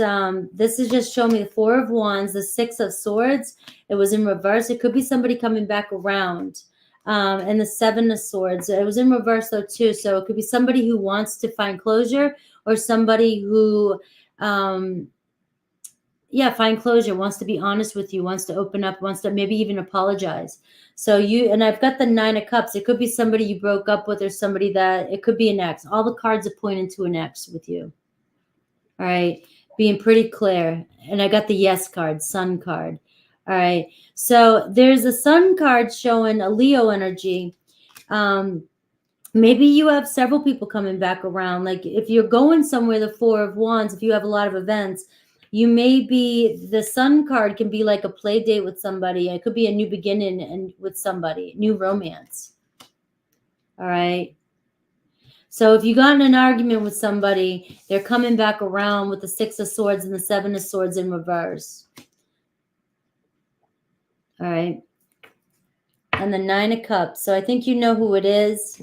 this is just showing me the 4 of Wands, the 6 of Swords. It was in reverse. It could be somebody coming back around. And the 7 of Swords. It was in reverse, though, too. So it could be somebody who wants to find closure, or somebody who, find closure, wants to be honest with you, wants to open up, wants to maybe even apologize. So and I've got the 9 of Cups. It could be somebody you broke up with, or somebody it could be an ex. All the cards are pointing to an ex with you. All right. Being pretty clear. And I got the Yes card, Sun card. All right. So there's a Sun card showing a Leo energy. Maybe you have several people coming back around. Like if you're going somewhere, the 4 of Wands, if you have a lot of events, the Sun card can be like a play date with somebody. It could be a new beginning and with somebody, new romance. All right. So if you got in an argument with somebody, they're coming back around with the 6 of Swords and the 7 of Swords in reverse. All right. And the 9 of Cups. So I think you know who it is.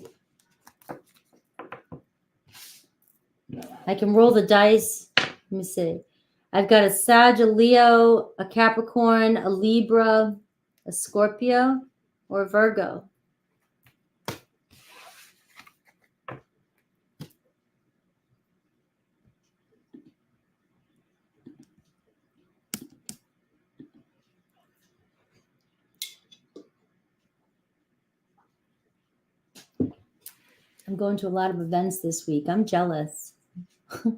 I can roll the dice. Let me see. I've got a Sag, a Leo, a Capricorn, a Libra, a Scorpio, or a Virgo. I'm going to a lot of events this week. I'm jealous. All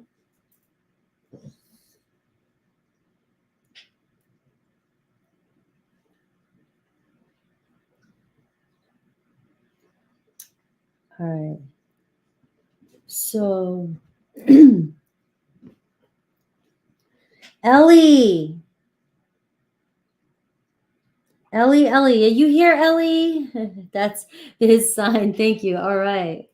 right. So, Ellie, are you here, Ellie? That's his sign. Thank you. All right.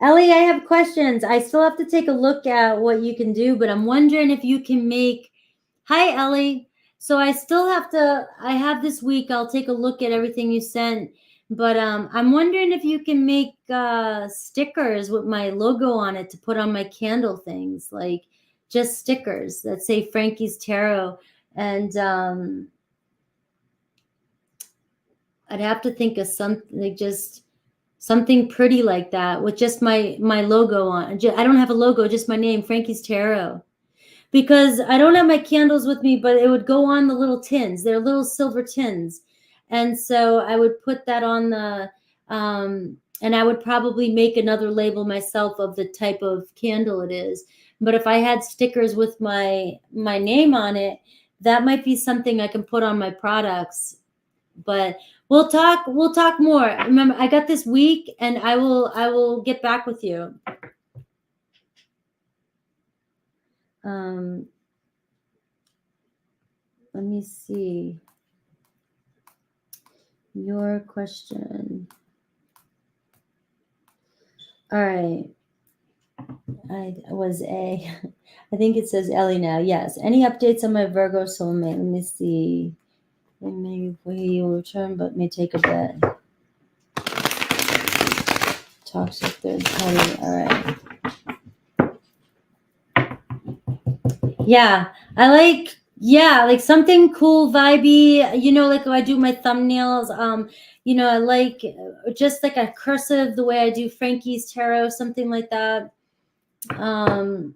Ellie, I have questions. I still have to take a look at what you can do, but I'm wondering if you can make. Hi, Ellie. So I still have to. I have this week. I'll take a look at everything you sent, but I'm wondering if you can make stickers with my logo on it to put on my candle things, like just stickers that say Frankie's Tarot, and I'd have to think of something like just something pretty like that with just my logo on. I don't have a logo, just my name, Frankie's Tarot. Because I don't have my candles with me, but it would go on the little tins. They're little silver tins. And so I would put that on the, and I would probably make another label myself of the type of candle it is. But if I had stickers with my name on it, that might be something I can put on my products. But we'll talk more. Remember, I got this week, and I will get back with you. Let me see your question. All right. I think it says Ellie now. Yes. Any updates on my Virgo soulmate? Let me see. Maybe he will return, but may take a bit. Toxic third party. All right. Yeah, I like. Yeah, like something cool, vibey. You know, like when I do my thumbnails. You know, I like just like a cursive, the way I do Frankie's Tarot, something like that. I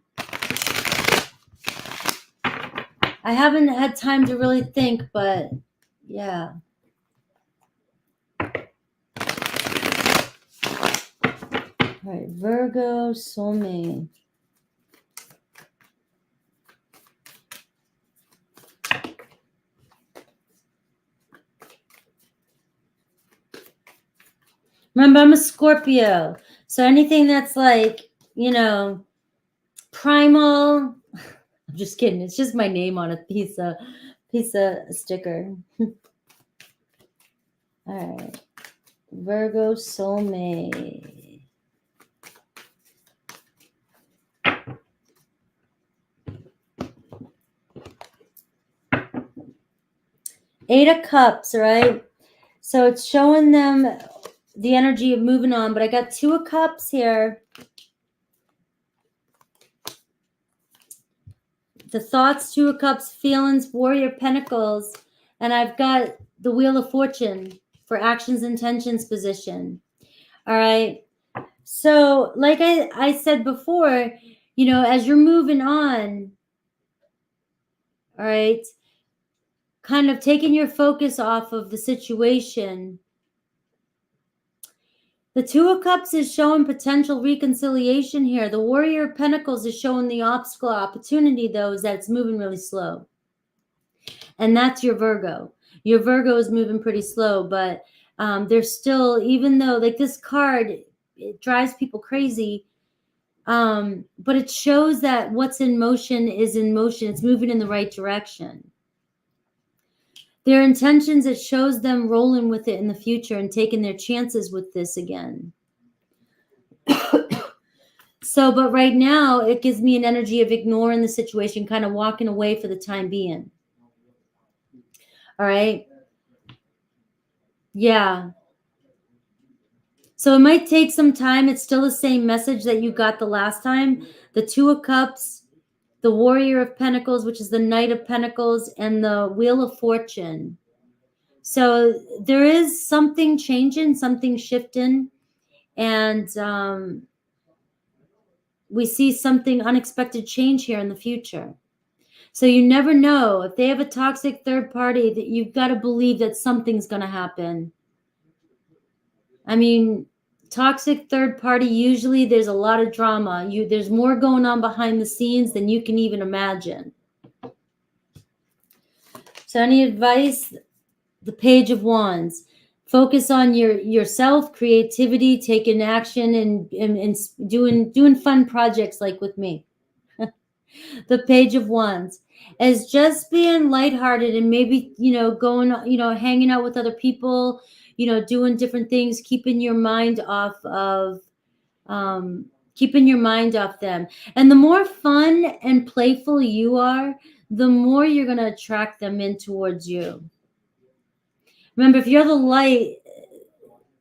haven't had time to really think, but yeah. All right, Virgo soulmate. Remember, I'm a Scorpio, so anything that's like, you know, primal. I'm just kidding. It's just my name on a piece of sticker. All right, Virgo soulmate. Eight of Cups, right? So it's showing them the energy of moving on, but I got Two of Cups here. The thoughts, Two of Cups, feelings, Warrior of Pentacles, and I've got the Wheel of Fortune for actions, intentions position. All right. So like I said before, you know, as you're moving on, all right, kind of taking your focus off of the situation. The Two of Cups is showing potential reconciliation here. The Warrior of Pentacles is showing the obstacle opportunity, though, is that it's moving really slow. And that's your Virgo. Your Virgo is moving pretty slow, but there's still, even though like this card, it drives people crazy, but it shows that what's in motion is in motion. It's moving in the right direction. Their intentions, it shows them rolling with it in the future and taking their chances with this again. So, but right now, it gives me an energy of ignoring the situation, kind of walking away for the time being. All right. Yeah. So it might take some time. It's still the same message that you got the last time. The Two of Cups, the Warrior of Pentacles, which is the Knight of Pentacles, and the Wheel of Fortune. So there is something changing, something shifting, and we see something unexpected change here in the future. So you never know. If they have a toxic third party, that you've got to believe that something's going to happen. I mean, Toxic third party, usually there's a lot of drama. There's more going on behind the scenes than you can even imagine. So any advice? The Page of Wands. Focus on yourself, creativity, taking action, and doing fun projects like with me. The Page of Wands is just being lighthearted and maybe, going, hanging out with other people, doing different things, keeping your mind off them. And the more fun and playful you are, the more you're going to attract them in towards you. Remember, if you're the light,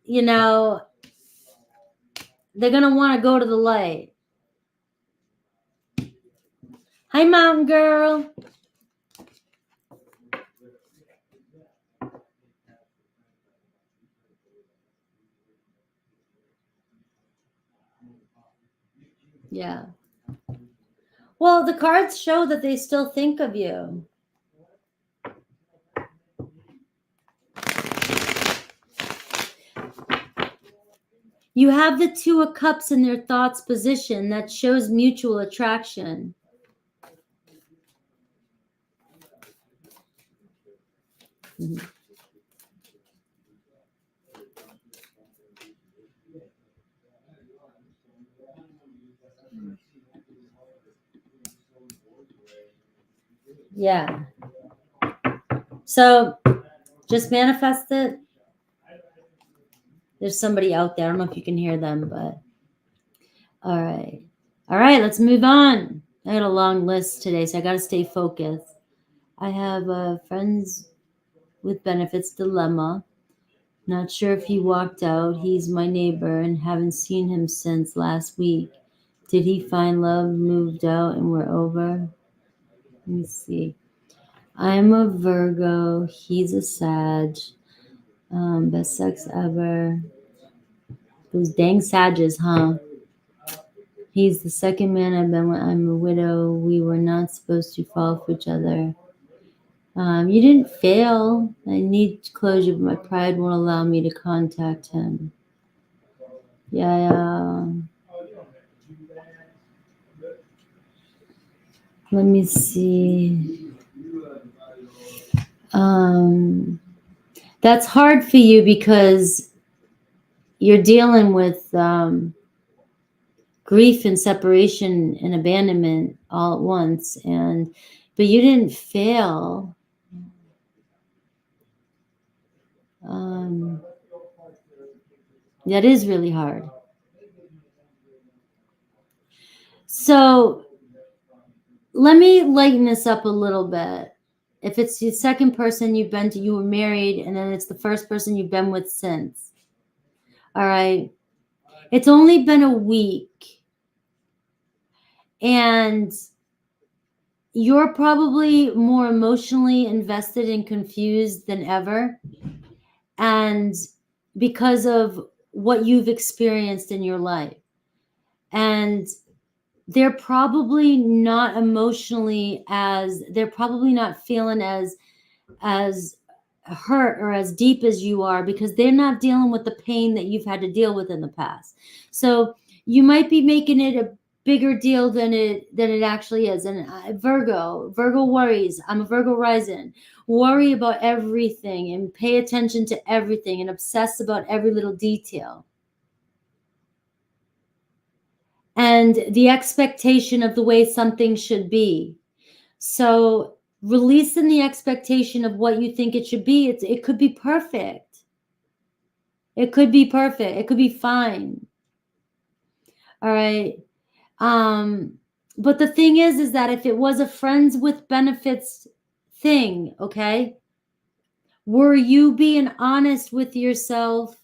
they're going to want to go to the light. Hi, Mountain Girl. Yeah. Well, the cards show that they still think of you. You have the Two of Cups in their thoughts position. That shows mutual attraction. Mm-hmm. Yeah. So just manifest it. There's somebody out there. I don't know if you can hear them, but all right. All right, let's move on. I had a long list today, so I got to stay focused. I have friends with benefits dilemma. Not sure if he walked out. He's my neighbor and haven't seen him since last week. Did he find love, moved out, and we're over? Let me see. I'm a Virgo. He's a Sag. Best sex ever. Those dang Sages, huh? He's the second man I've been with. I'm a widow. We were not supposed to fall for each other. You didn't fail. I need closure, but my pride won't allow me to contact him. Yeah. Let me see. That's hard for you because you're dealing with grief and separation and abandonment all at once, but you didn't fail. That is really hard. So let me lighten this up a little bit. If it's the second person you've been to, you were married, and then it's the first person you've been with since. All right. It's only been a week. And you're probably more emotionally invested and confused than ever. And because of what you've experienced in your life. And they're probably not they're probably not feeling as hurt or as deep as you are, because they're not dealing with the pain that you've had to deal with in the past. So you might be making it a bigger deal than it actually is. And Virgo worries. I'm a Virgo rising. Worry about everything and pay attention to everything and obsess about every little detail. And the expectation of the way something should be. So releasing the expectation of what you think it should be, it could be perfect. It could be perfect. It could be fine. All right. But the thing is that if it was a friends with benefits thing, okay, were you being honest with yourself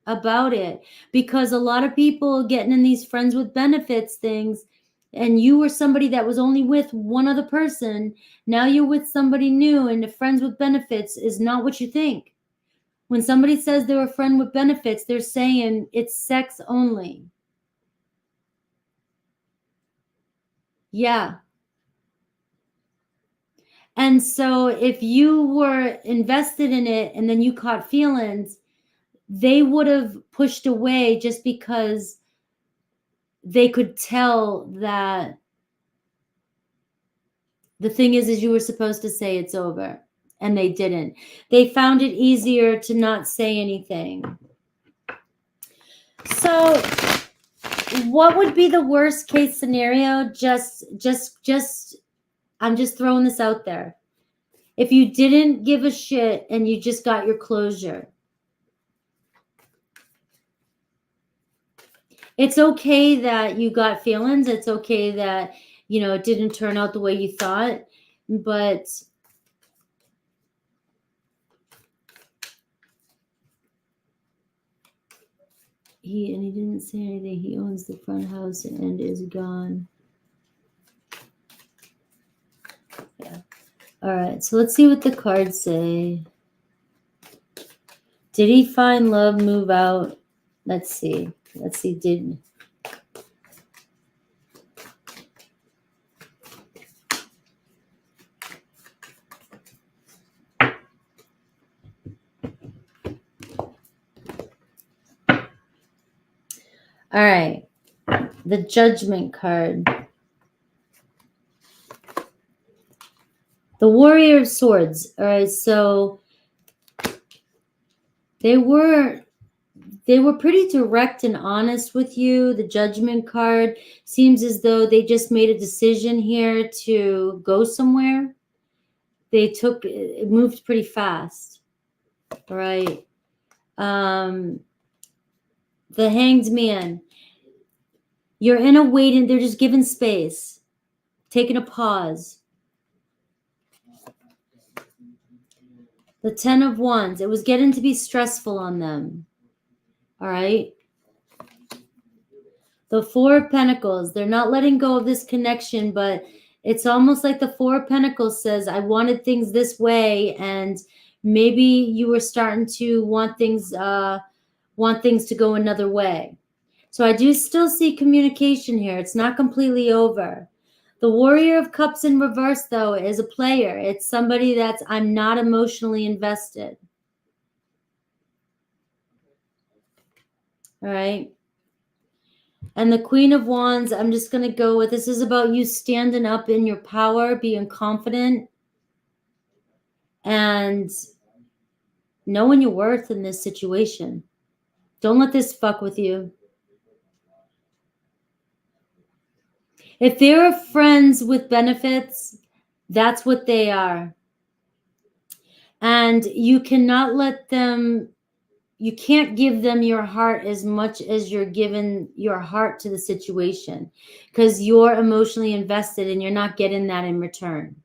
about it? Because a lot of people getting in these friends with benefits things, and you were somebody that was only with one other person, now you're with somebody new, and the friends with benefits is not what you think. When somebody says they're a friend with benefits, they're saying it's sex only. Yeah. And so if you were invested in it and then you caught feelings, they would have pushed away just because they could tell that the thing is you were supposed to say it's over, and they didn't. They found it easier to not say anything. So what would be the worst case scenario? I'm just throwing this out there. If you didn't give a shit and you just got your closure, it's okay that you got feelings. It's okay that, it didn't turn out the way you thought, but he didn't say anything. He owns the front house and is gone. Yeah. All right. So let's see what the cards say. Did he find love, move out? Let's see. Did. All right. The Judgment card. The Warrior of Swords. All right. So they were pretty direct and honest with you. The Judgment card seems as though they just made a decision here to go somewhere. It moved pretty fast. All right. The Hanged Man. You're in a waiting, they're just giving space, taking a pause. The Ten of Wands. It was getting to be stressful on them. All right. The Four of Pentacles. They're not letting go of this connection, but it's almost like the Four of Pentacles says, I wanted things this way, and maybe you were starting to want things to go another way. So I do still see communication here. It's not completely over. The Warrior of Cups in reverse, though, is a player. It's somebody that's, I'm not emotionally invested. All right. And the Queen of Wands, I'm just going to go with, this is about you standing up in your power, being confident, and knowing your worth in this situation. Don't let this fuck with you. If they're friends with benefits, that's what they are. And you cannot let them, you can't give them your heart as much as you're giving your heart to the situation, because you're emotionally invested and you're not getting that in return.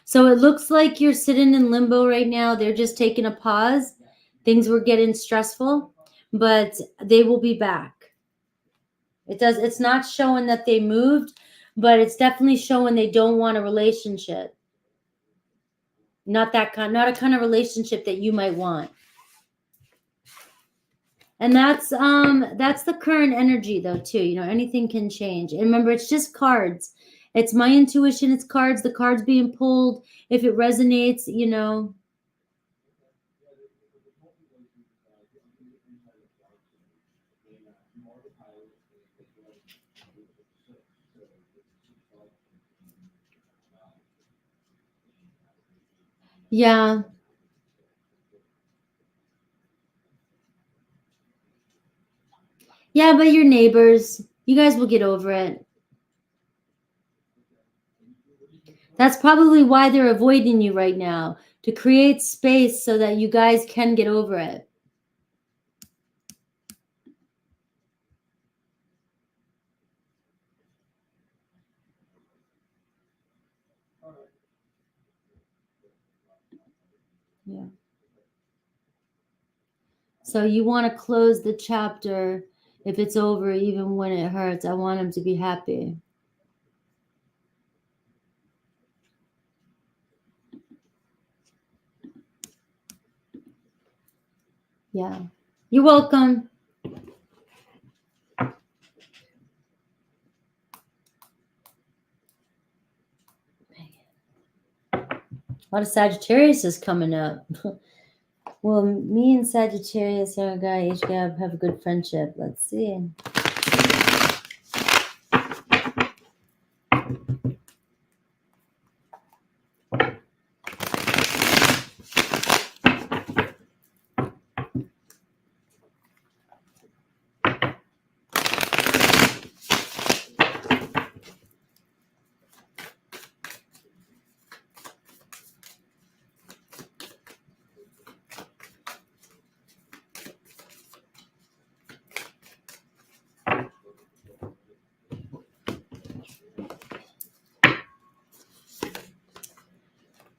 So it looks like you're sitting in limbo right now. They're just taking a pause. Things were getting stressful, but they will be back. It's not showing that they moved, but it's definitely showing they don't want a relationship. Not a kind of relationship that you might want. And that's the current energy, though, too. Anything can change. And remember, it's just cards. It's my intuition. It's cards. The cards being pulled. If it resonates, Yeah. Yeah, but your neighbors, you guys will get over it. That's probably why they're avoiding you right now, to create space so that you guys can get over it. Yeah. So you want to close the chapter if it's over, even when it hurts. I want him to be happy. Yeah. You're welcome. A lot of Sagittarius is coming up. Well, me and Sagittarius, young guy, age gap, have a good friendship. Let's see.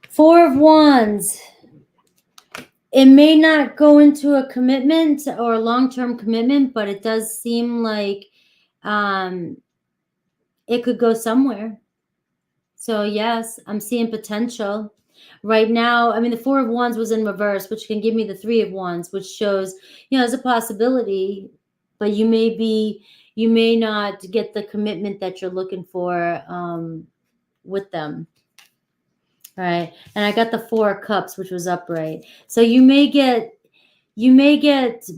Four of Wands. It may not go into a commitment or a long-term commitment, but it does seem like it could go somewhere. So yes, I'm seeing potential. Right now, I mean, the Four of Wands was in reverse, which can give me the Three of Wands, which shows, there's a possibility, but you may not get the commitment that you're looking for with them. All right. And I got the Four of Cups, which was upright. So you may get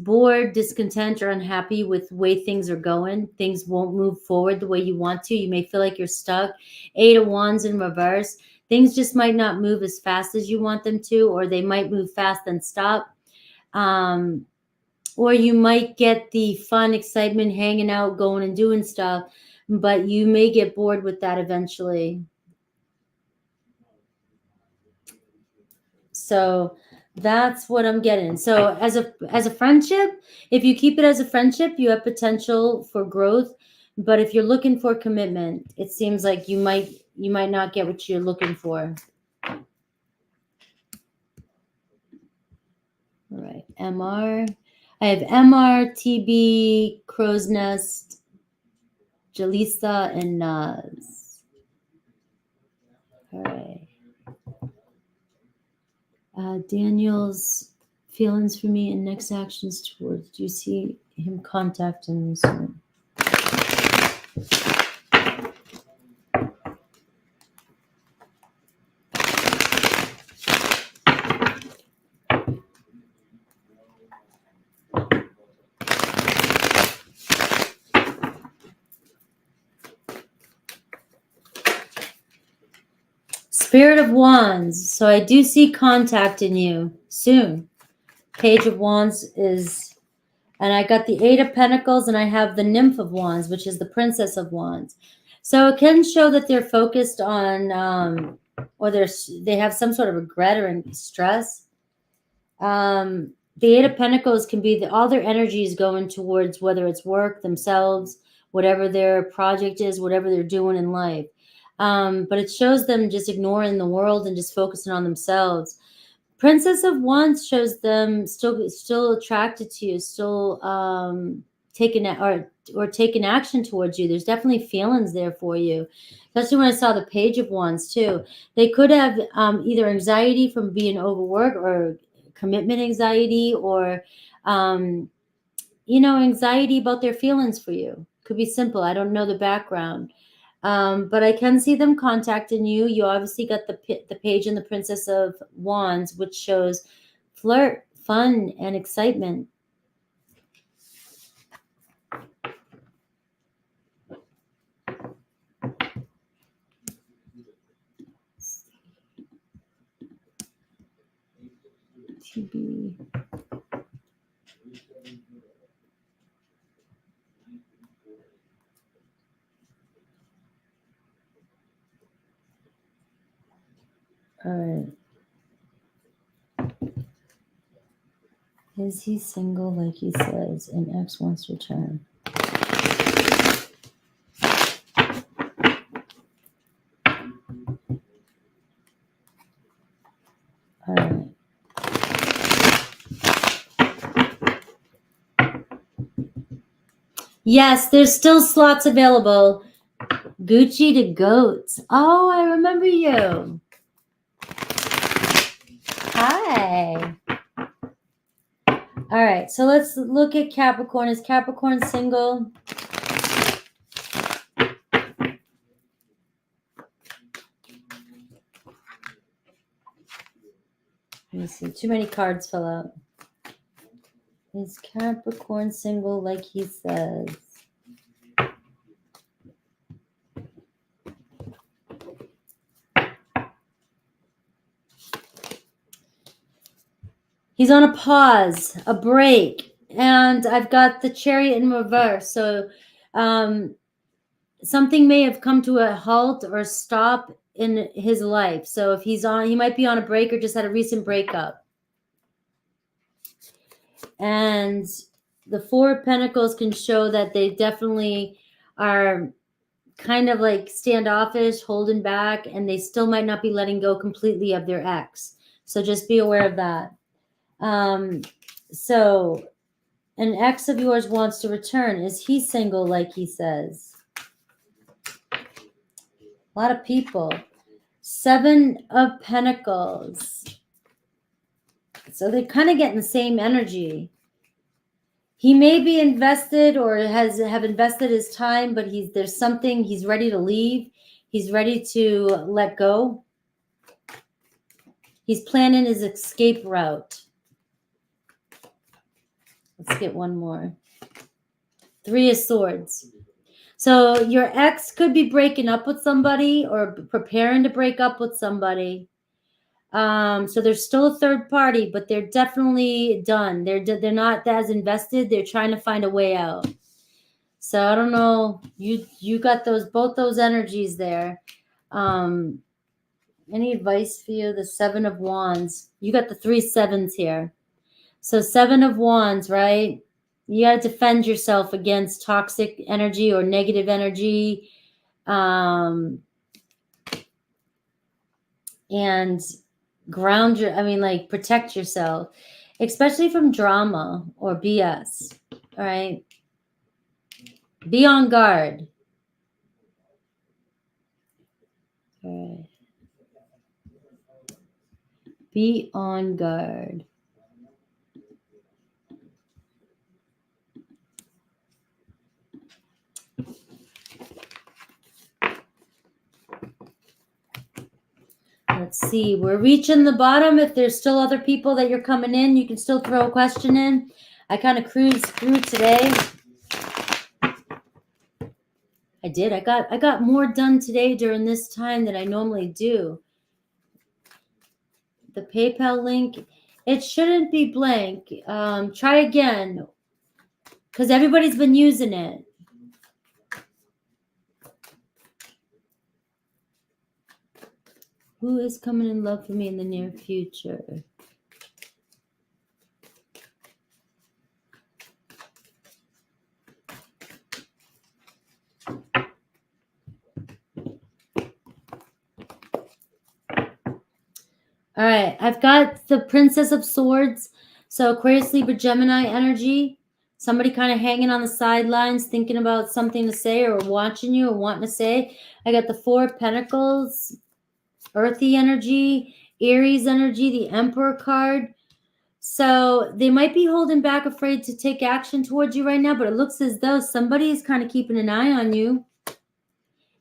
bored, discontent, or unhappy with the way things are going. Things won't move forward the way you want to. You may feel like you're stuck. Eight of Wands in reverse. Things just might not move as fast as you want them to, or they might move fast and stop. Or you might get the fun, excitement, hanging out, going and doing stuff, but you may get bored with that eventually. So that's what I'm getting. So as a friendship, if you keep it as a friendship, you have potential for growth. But if you're looking for commitment, it seems like you might not get what you're looking for. All right, MR. I have MR, TB, Crow's Nest, Jalisa, and Nas. All right. Daniel's feelings for me and next actions towards. Do you see him contacting me soon? Spirit of Wands. So I do see contact in you soon. Page of Wands is, and I got the Eight of Pentacles, and I have the Nymph of Wands, which is the Princess of Wands. So it can show that they're focused on, or they have some sort of regret or stress. The Eight of Pentacles can be all their energy is going towards whether it's work, themselves, whatever their project is, whatever they're doing in life. But it shows them just ignoring the world and just focusing on themselves. Princess of Wands shows them still attracted to you, still taking action towards you. There's definitely feelings there for you, especially when I saw the Page of Wands too. They could have either anxiety from being overworked, or commitment anxiety, or anxiety about their feelings for you. Could be simple. I don't know the background. But I can see them contacting you. You obviously got the Page and the Princess of Wands, which shows flirt, fun, and excitement. TB. All right. Is he single like he says? And X wants to return. All right. Yes, there's still slots available. Gucci to Goats. Oh, I remember you. Hi. All right, so let's look at Capricorn. Is Capricorn single? Let me So too many cards fell out. Is Capricorn single like he says? He's on a pause, a break. And I've got the Chariot in reverse. So something may have come to a halt or stop in his life. So if he's on, he might be on a break or just had a recent breakup. And the Four of Pentacles can show that they definitely are kind of like standoffish, holding back, and they still might not be letting go completely of their ex. So just be aware of that. So an ex of yours wants to return. Is he single like he says? A lot of people. Seven of Pentacles. So they're kind of getting the same energy. He may be invested or have invested his time, but there's something, he's ready to leave. He's ready to let go. He's planning his escape route. Let's get one more. Three of Swords. So your ex could be breaking up with somebody or preparing to break up with somebody. So there's still a third party, but they're definitely done. They're not as invested. They're trying to find a way out. So I don't know. You got both those energies there. Any advice for you? The Seven of Wands. You got the 3 sevens here. So 7 of Wands, right? You got to defend yourself against toxic energy or negative energy. And protect yourself, especially from drama or BS. All right. Be on guard. All right. Be on guard. Let's see. We're reaching the bottom. If there's still other people that you're coming in, you can still throw a question in. I kind of cruised through today. I did. I got more done today during this time than I normally do. The PayPal link, it shouldn't be blank. Try again, because everybody's been using it. Who is coming in love for me in the near future? All right, I've got the Princess of Swords. So Aquarius, Libra, Gemini energy. Somebody kind of hanging on the sidelines, thinking about something to say or watching you or wanting to say. I got the Four of Pentacles, earthy energy, Aries energy, the Emperor card. So they might be holding back, afraid to take action towards you right now, but it looks as though somebody is kind of keeping an eye on you.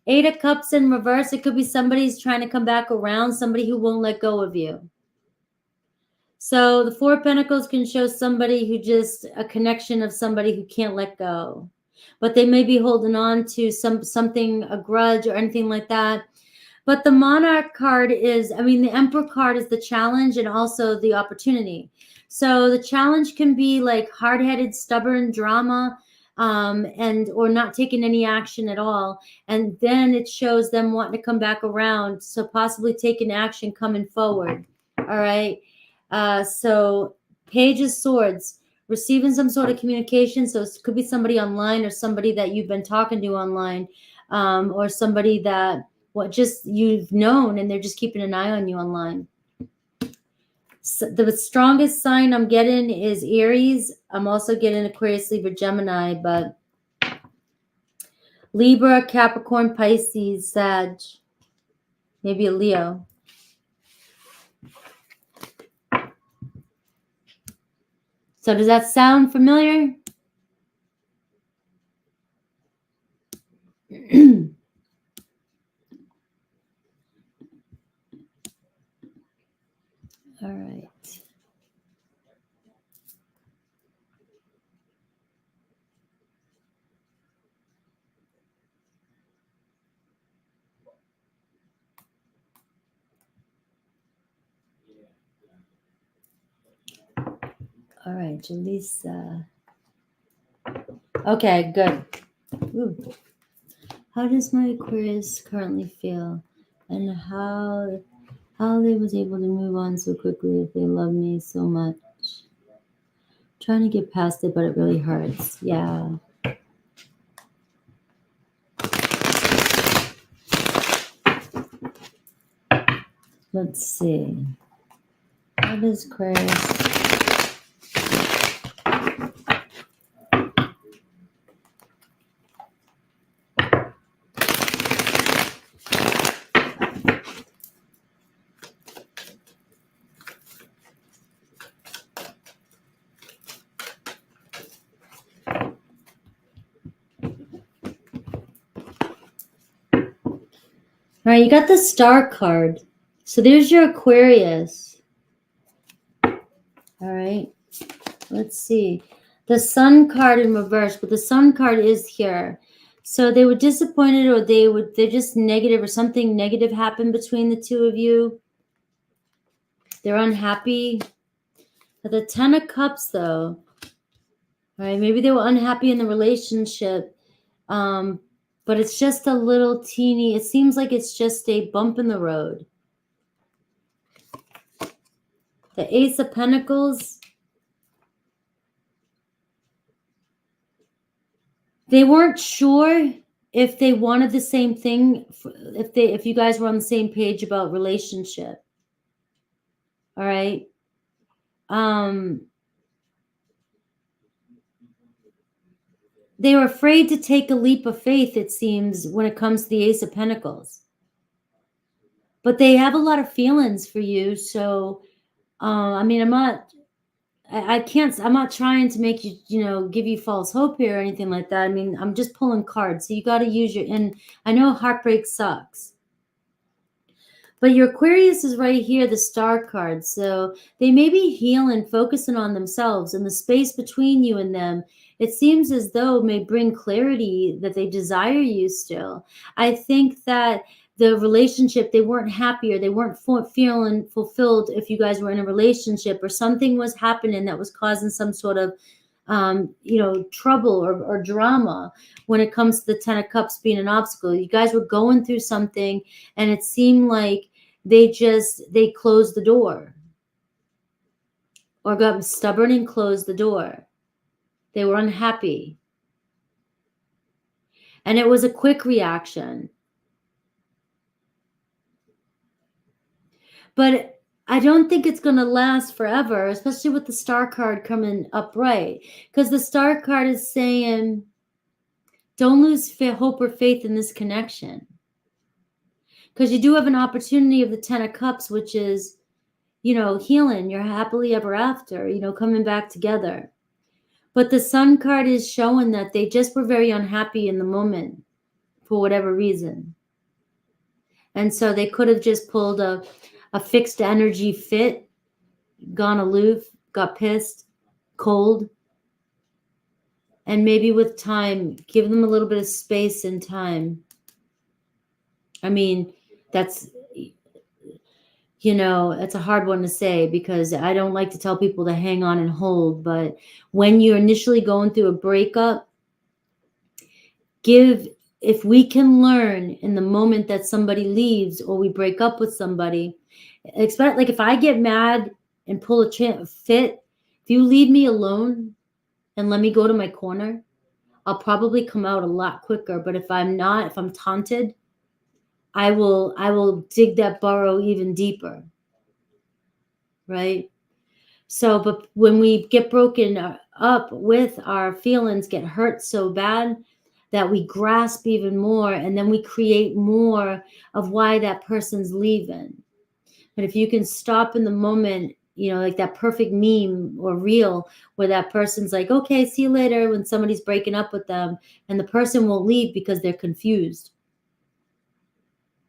8 of Cups in reverse. It could be somebody's trying to come back around, somebody who won't let go of you. So the Four of Pentacles can show somebody who just a connection of somebody who can't let go, but they may be holding on to something, a grudge or anything like that. But the Monarch card is, the Emperor card is the challenge and also the opportunity. So the challenge can be like hard-headed, stubborn drama, or not taking any action at all. And then it shows them wanting to come back around. So possibly taking action, coming forward. All right. So Page of Swords, receiving some sort of communication. So it could be somebody online or somebody that you've been talking to online, or somebody that you've known and they're just keeping an eye on you online. So the strongest sign I'm getting is Aries. I'm also getting Aquarius, Libra, Gemini, but Libra, Capricorn, Pisces, Sag, maybe a Leo. So does that sound familiar? All right. All right, Jaleesa. Okay, good. Ooh. How does my Aquarius currently feel? And how they was able to move on so quickly if they love me so much? Trying to get past it, but it really hurts. Yeah. Let's see. How does Aquarius... All right, you got the Star card. So there's your Aquarius. All right. Let's see. The Sun card in reverse, but the Sun card is here. So they were disappointed, or they're just negative, or something negative happened between the two of you. They're unhappy. But the Ten of Cups, though. All right, maybe they were unhappy in the relationship. But it's just a little teeny, it seems like it's just a bump in the road. The Ace of Pentacles. They weren't sure if they wanted the same thing, if you guys were on the same page about relationship. All right. They were afraid to take a leap of faith, it seems, when it comes to the Ace of Pentacles. But they have a lot of feelings for you. So, I mean, I'm not trying to make you, give you false hope here or anything like that. I mean, I'm just pulling cards. So you got to use and I know heartbreak sucks. But your Aquarius is right here, the Star card. So they may be healing, focusing on themselves, and the space between you and them, it seems as though may bring clarity that they desire you still. I think that the relationship, they weren't happy, or they weren't feeling fulfilled if you guys were in a relationship, or something was happening that was causing some sort of trouble or drama when it comes to the Ten of Cups being an obstacle. You guys were going through something, and it seemed like they closed the door, or got stubborn and closed the door. They were unhappy. And it was a quick reaction. But I don't think it's going to last forever, especially with the Star card coming upright. Because the Star card is saying, don't lose hope or faith in this connection. Because you do have an opportunity of the Ten of Cups, which is, healing. You're happily ever after, coming back together. But the Sun card is showing that they just were very unhappy in the moment for whatever reason. And so they could have just pulled a fixed energy fit, gone aloof, got pissed, cold. And maybe with time, give them a little bit of space and time. I mean, that's a hard one to say, because I don't like to tell people to hang on and hold. But when you're initially going through a breakup, if we can learn in the moment that somebody leaves or we break up with somebody, expect, like if I get mad and pull a fit, if you leave me alone and let me go to my corner, I'll probably come out a lot quicker. But if I'm taunted, I will dig that burrow even deeper. Right? So, but when we get broken up with, our feelings get hurt so bad that we grasp even more, and then we create more of why that person's leaving. But if you can stop in the moment, like that perfect meme or reel where that person's like, okay, see you later, when somebody's breaking up with them, and the person won't leave because they're confused.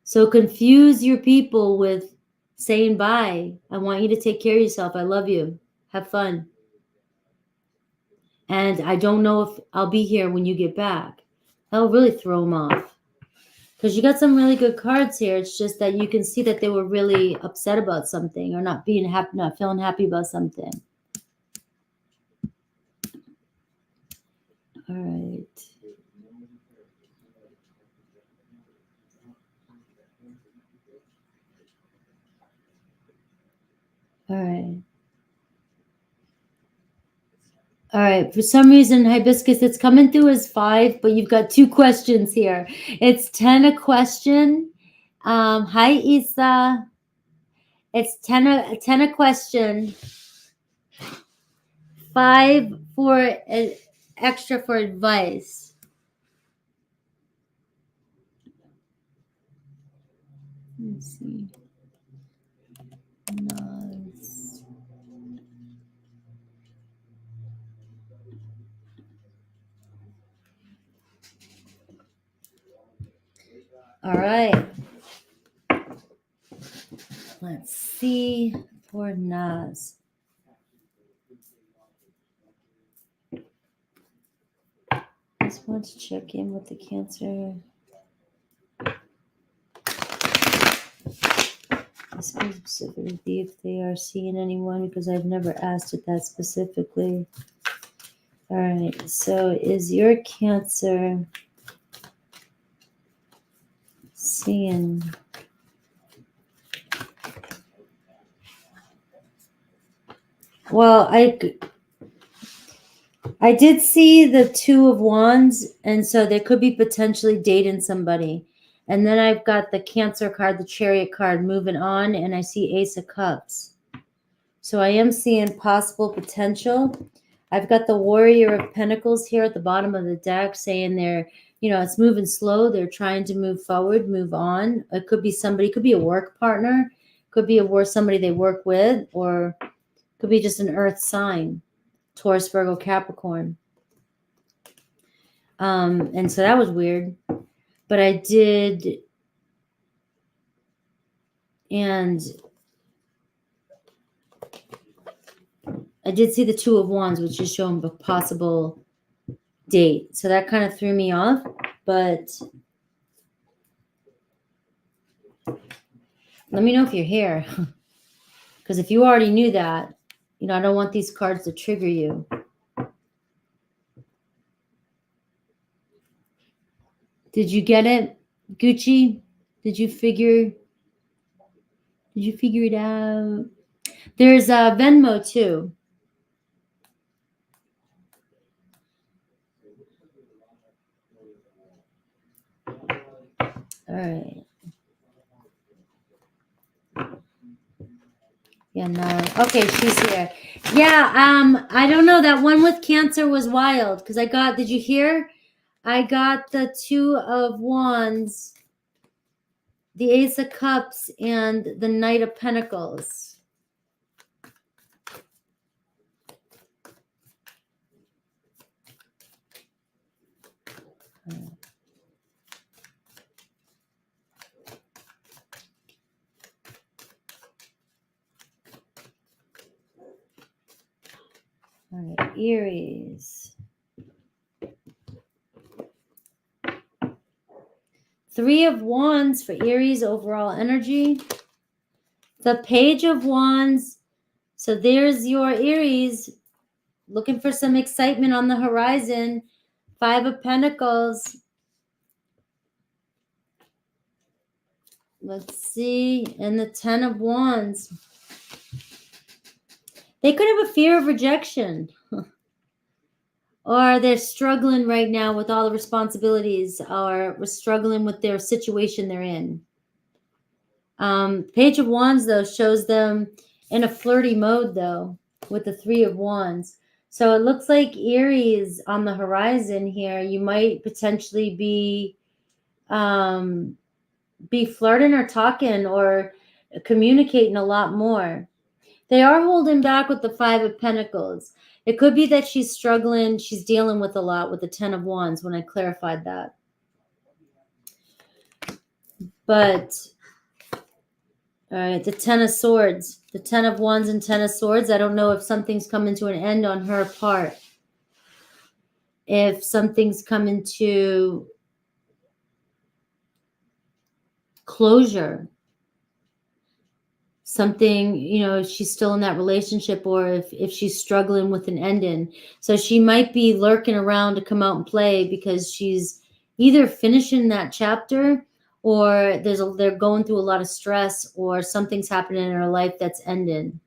So confuse your people with saying bye. I want you to take care of yourself. I love you. Have fun. And I don't know if I'll be here when you get back. That'll really throw them off. Because you got some really good cards here. It's just that you can see that they were really upset about something, or not feeling happy about something. All right. All right. All right. For some reason, Hibiscus, it's coming through as 5, but you've got 2 questions here. It's 10 a question. Hi, Isa. It's 10 a question. 5 for extra for advice. Let's see. Nice. All right. Let's see for Nas. Just want to check in with the Cancer. I suppose specifically if they are seeing anyone, because I've never asked it that specifically. All right. So is your Cancer seeing? Well, I did see the 2 of Wands, and so they could be potentially dating somebody. And then I've got the Cancer card, the Chariot card, moving on, and I see Ace of Cups. So I am seeing possible potential. I've got the Warrior of Pentacles here at the bottom of the deck saying they're, it's moving slow. They're trying to move forward, move on. It could be somebody, could be a work partner, could be somebody they work with, or could be just an earth sign. Taurus, Virgo, Capricorn. And so that was weird. But I did, and I did see the 2 of Wands, which is showing a possible date. So that kind of threw me off. But let me know if you're here. Because if you already knew that, I don't want these cards to trigger you. Did you get it, Gucci? Did you figure it out? There's Venmo too. All right. Yeah, no. Okay, she's here. Yeah, I don't know. That one with Cancer was wild because did you hear? I got the 2 of Wands, the Ace of Cups, and the Knight of Pentacles. All right, Aries. 3 of Wands for Aries overall energy. The Page of Wands. So there's your Aries looking for some excitement on the horizon. 5 of Pentacles. Let's see. And the 10 of Wands. They could have a fear of rejection. Or they're struggling right now with all the responsibilities, or struggling with their situation they're in. Page of Wands, though, shows them in a flirty mode, though, with the 3 of Wands. So it looks like Aries on the horizon here. You might potentially be flirting or talking or communicating a lot more. They are holding back with the 5 of Pentacles. It could be that she's struggling. She's dealing with a lot with the 10 of Wands when I clarified that. But, all right, the 10 of Swords. The 10 of Wands and 10 of Swords. I don't know if something's coming to an end on her part. If something's coming to closure. something, you know, if she's still in that relationship, or if she's struggling with an ending. So she might be lurking around to come out and play because she's either finishing that chapter, or they're going through a lot of stress, or something's happening in her life that's ending.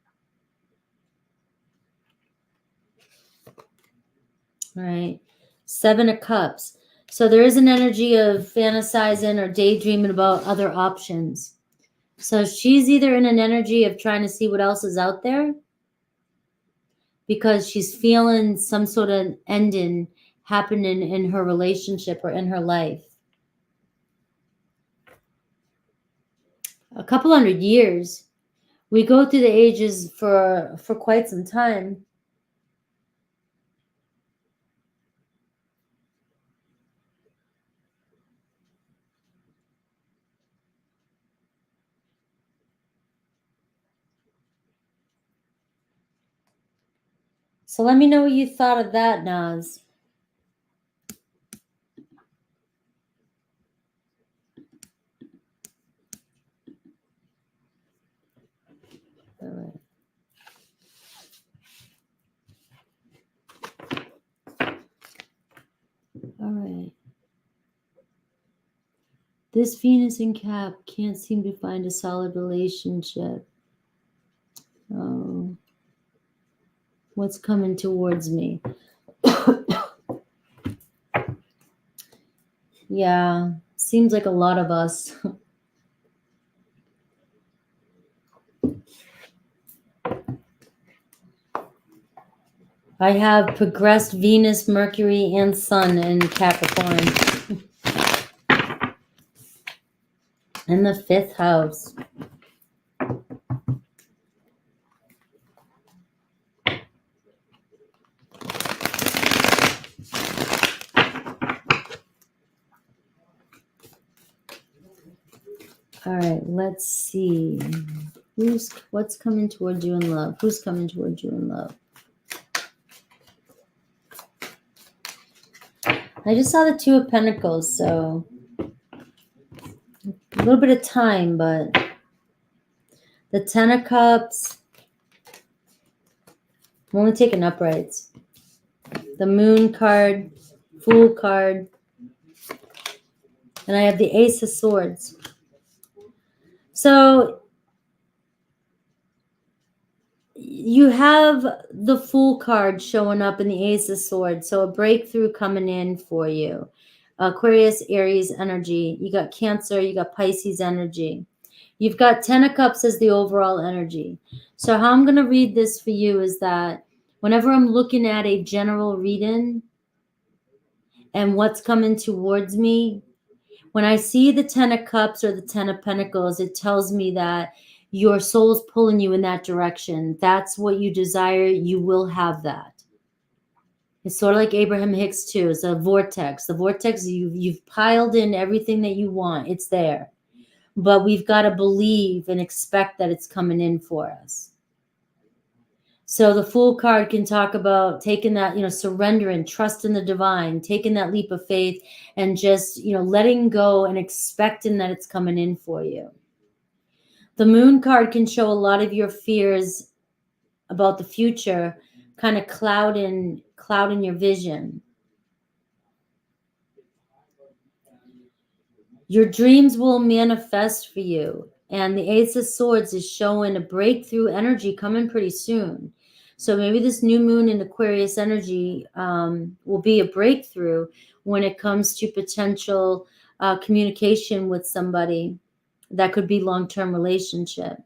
All right. 7 of Cups. So there is an energy of fantasizing or daydreaming about other options. So she's either in an energy of trying to see what else is out there, because she's feeling some sort of ending happening in her relationship or in her life. A couple hundred years. We go through the ages for quite some time. So let me know what you thought of that, Naz. All right. All right. This Venus in Cap can't seem to find a solid relationship. Oh, what's coming towards me? Yeah, seems like a lot of us. I have progressed Venus, Mercury, and Sun in Capricorn. In the 5th house. All right, let's see. What's coming towards you in love? Who's coming towards you in love? I just saw the 2 of Pentacles, so a little bit of time, but the 10 of Cups. I'm only taking uprights. The Moon card, Fool card, and I have the Ace of Swords. So you have the Fool card showing up in the Ace of Swords, so a breakthrough coming in for you. Aquarius, Aries energy. You got Cancer, you got Pisces energy. You've got 10 of Cups as the overall energy. So how I'm going to read this for you is that whenever I'm looking at a general reading and what's coming towards me, when I see the 10 of Cups or the 10 of Pentacles, it tells me that your soul's pulling you in that direction. That's what you desire. You will have that. It's sort of like Abraham Hicks too. It's a vortex. The vortex, you've piled in everything that you want. It's there. But we've got to believe and expect that it's coming in for us. So the Fool card can talk about taking that, surrendering, trust in the divine, taking that leap of faith, and just, letting go and expecting that it's coming in for you. The Moon card can show a lot of your fears about the future kind of clouding your vision. Your dreams will manifest for you. And the Ace of Swords is showing a breakthrough energy coming pretty soon. So maybe this new moon in Aquarius energy will be a breakthrough when it comes to potential communication with somebody. That could be long-term relationship.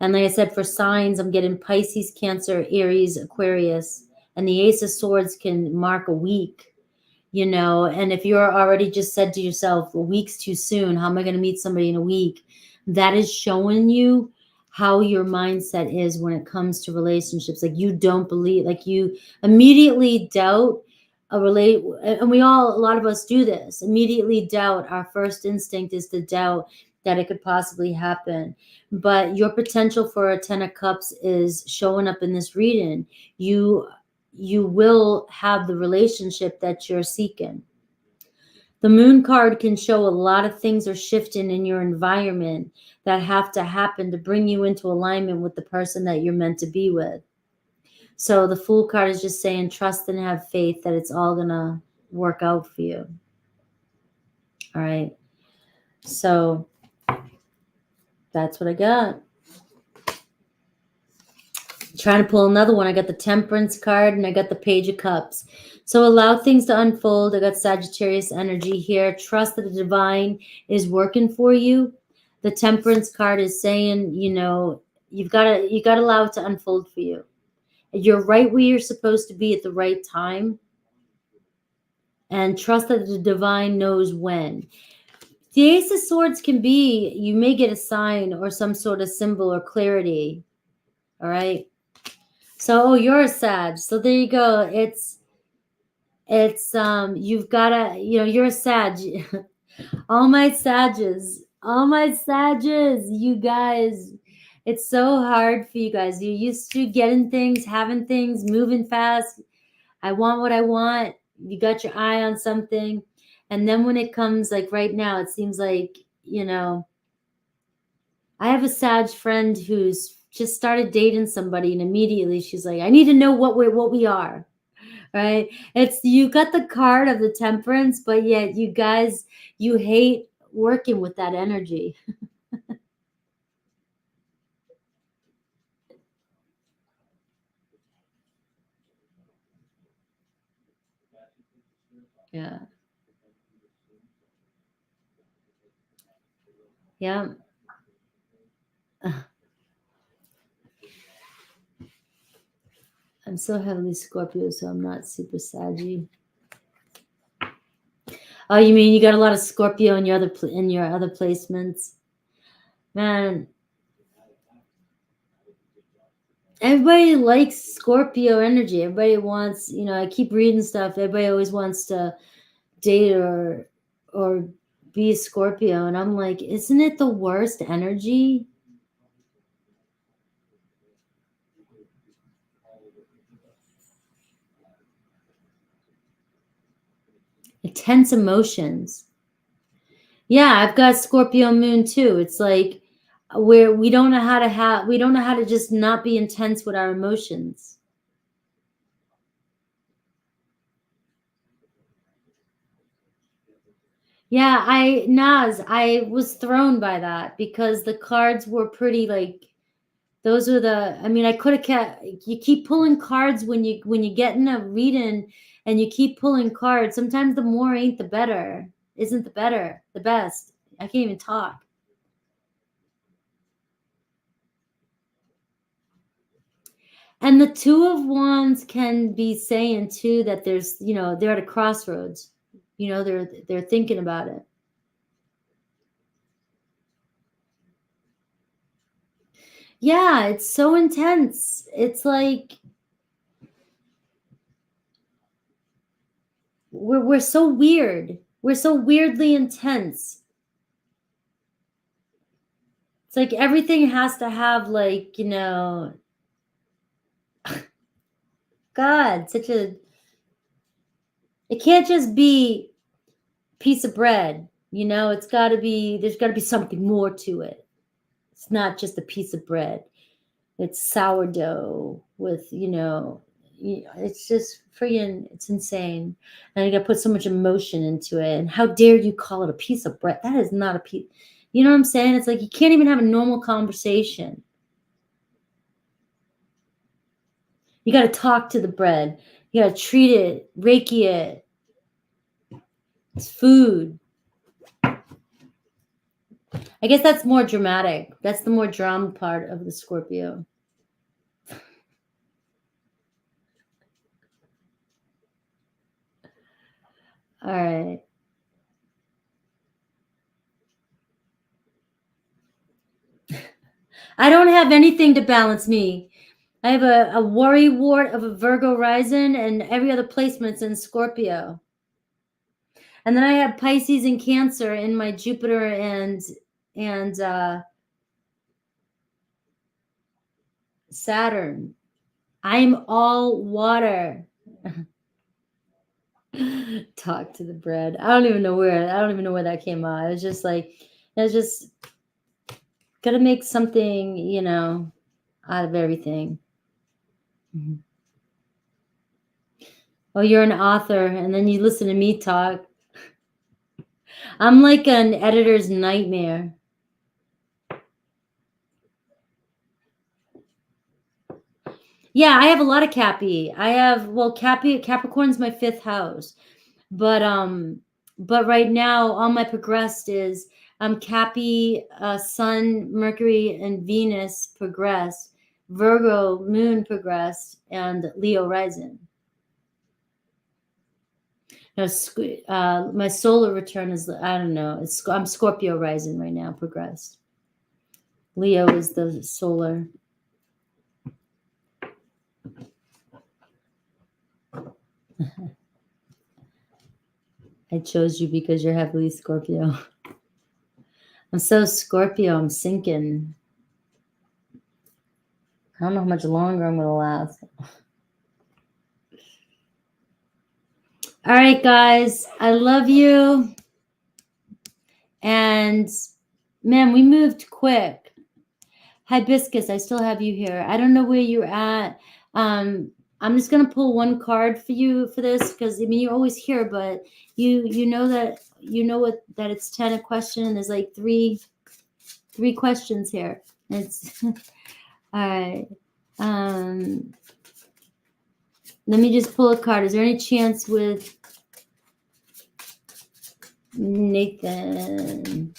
And like I said, for signs, I'm getting Pisces, Cancer, Aries, Aquarius. And the Ace of Swords can mark a week. And if you're already just said to yourself, a week's too soon, how am I going to meet somebody in a week? That is showing you how your mindset is when it comes to relationships. Like you don't believe, like you immediately doubt and a lot of us do this, immediately doubt. Our first instinct is to doubt that it could possibly happen. But your potential for a 10 of Cups is showing up in this reading. You will have the relationship that you're seeking. The moon card can show a lot of things are shifting in your environment that have to happen to bring you into alignment with the person that you're meant to be with. So the Fool card is just saying trust and have faith that it's all going to work out for you. All right. So that's what I got. Trying to pull another one. I got the Temperance card and I got the Page of Cups. So allow things to unfold. I got Sagittarius energy here. Trust that the divine is working for you. The Temperance card is saying, you know, you gotta allow it to unfold for you. You're right where you're supposed to be at the right time. And trust that the divine knows when. The Ace of Swords can be, you may get a sign or some sort of symbol or clarity. All right. So, you're a Sag. So there you go. It's you've gotta, you know, you're a Sag. all my Sages, you guys. It's so hard for you guys. You're used to getting things, having things, moving fast. I want what I want. You got your eye on something. And then when it comes, like right now, it seems like, you know, I have a Sag friend who's just started dating somebody, and immediately she's like, I need to know what we are. Right? It's, you got the card of the Temperance, but yet you guys, you hate working with that energy. Yeah. Yeah. I'm so heavily Scorpio, so I'm not super saggy. Oh, you mean you got a lot of Scorpio in your other placements? Man, everybody likes Scorpio energy. Everybody wants, you know, I keep reading stuff. Everybody always wants to date or be a Scorpio, and I'm like, isn't it the worst energy? Intense emotions. Yeah, I've got Scorpio moon too. It's like where we don't know how to we don't know how to just not be intense with our emotions. Yeah, I was thrown by that because the cards were pretty, like, those are the, I mean, I could have kept, you keep pulling cards when you get in a reading and you keep pulling cards. Sometimes the more ain't the better. Isn't the better the best? I can't even talk. And the Two of Wands can be saying too that there's, you know, they're at a crossroads. You know, they're thinking about it. Yeah, it's so intense. It's like we're so weird. We're so weirdly intense. It's like everything has to have, like, you know, God, such a, it can't just be piece of bread, you know, it's got to be, there's got to be something more to it. It's not just a piece of bread. It's sourdough with, you know, it's just freaking, it's insane. And you got to put so much emotion into it. And how dare you call it a piece of bread? That is not a piece. You know what I'm saying? It's like you can't even have a normal conversation. You got to talk to the bread. You got to treat it, Reiki it. It's food. I guess that's more dramatic. That's the more drama part of the Scorpio. All right. I don't have anything to balance me. I have a worry wart of a Virgo rising, and every other placement's in Scorpio. And then I have Pisces and Cancer in my Jupiter and Saturn. I'm all water. Talk to the bread. I don't even know where that came out. It was just like, I was just gotta make something, you know, out of everything. Mhm. Oh, you're an author, and then you listen to me talk. I'm like an editor's nightmare. Yeah, I have a lot of Cappy. I have, well, Capricorn's my 5th house. But right now all my progressed is Cappy, Sun, Mercury, and Venus progressed, Virgo Moon progressed, and Leo rising. No, my solar return is, I don't know. I'm Scorpio rising right now, progressed. Leo is the solar. I chose you because you're heavily Scorpio. I'm so Scorpio, I'm sinking. I don't know how much longer I'm going to last. All right, guys, I love you. And man, we moved quick. Hibiscus, I still have you here. I don't know where you're at. I'm just gonna pull one card for you for this, because I mean you're always here, but you know that that it's 10 a question, and there's like three questions here. It's all right. Let me just pull a card. Is there any chance with Nathan?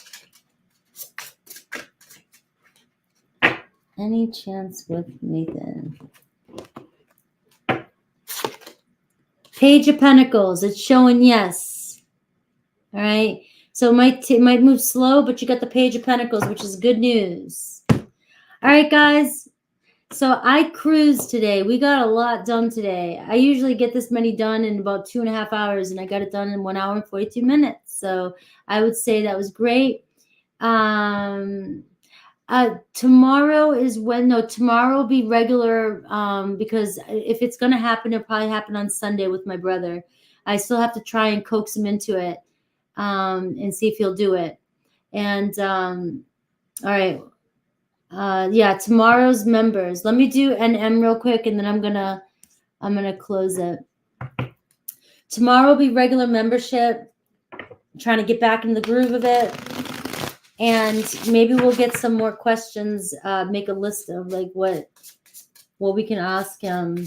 Any chance with Nathan? Page of Pentacles. It's showing yes. All right. So it might move slow, but you got the Page of Pentacles, which is good news. All right, guys. So I cruised today. We got a lot done today. I usually get this many done in about 2.5 hours, and I got it done in 1 hour and 42 minutes. So I would say that was great. Tomorrow will be regular, because if it's going to happen, it'll probably happen on Sunday with my brother. I still have to try and coax him into it, and see if he'll do it. And, all right. Yeah, tomorrow's members. Let me do NM real quick, and then I'm gonna close it. Tomorrow will be regular membership. I'm trying to get back in the groove of it. And maybe we'll get some more questions, make a list of like what we can ask him.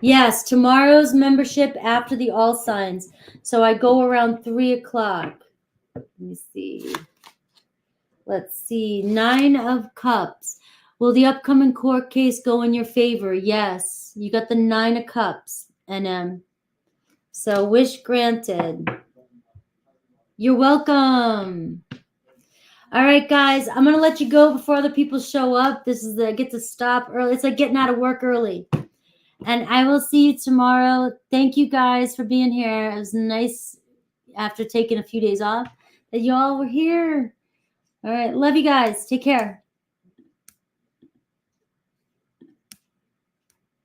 Yes, tomorrow's membership after the All Signs. So I go around 3 o'clock. Let me see. Let's see. 9 of Cups. Will the upcoming court case go in your favor? Yes. You got the 9 of Cups. NM. So wish granted. You're welcome. All right, guys. I'm going to let you go before other people show up. I get to stop early. It's like getting out of work early. And I will see you tomorrow. Thank you guys for being here. It was nice after taking a few days off that you all were here. All right. Love you guys. Take care.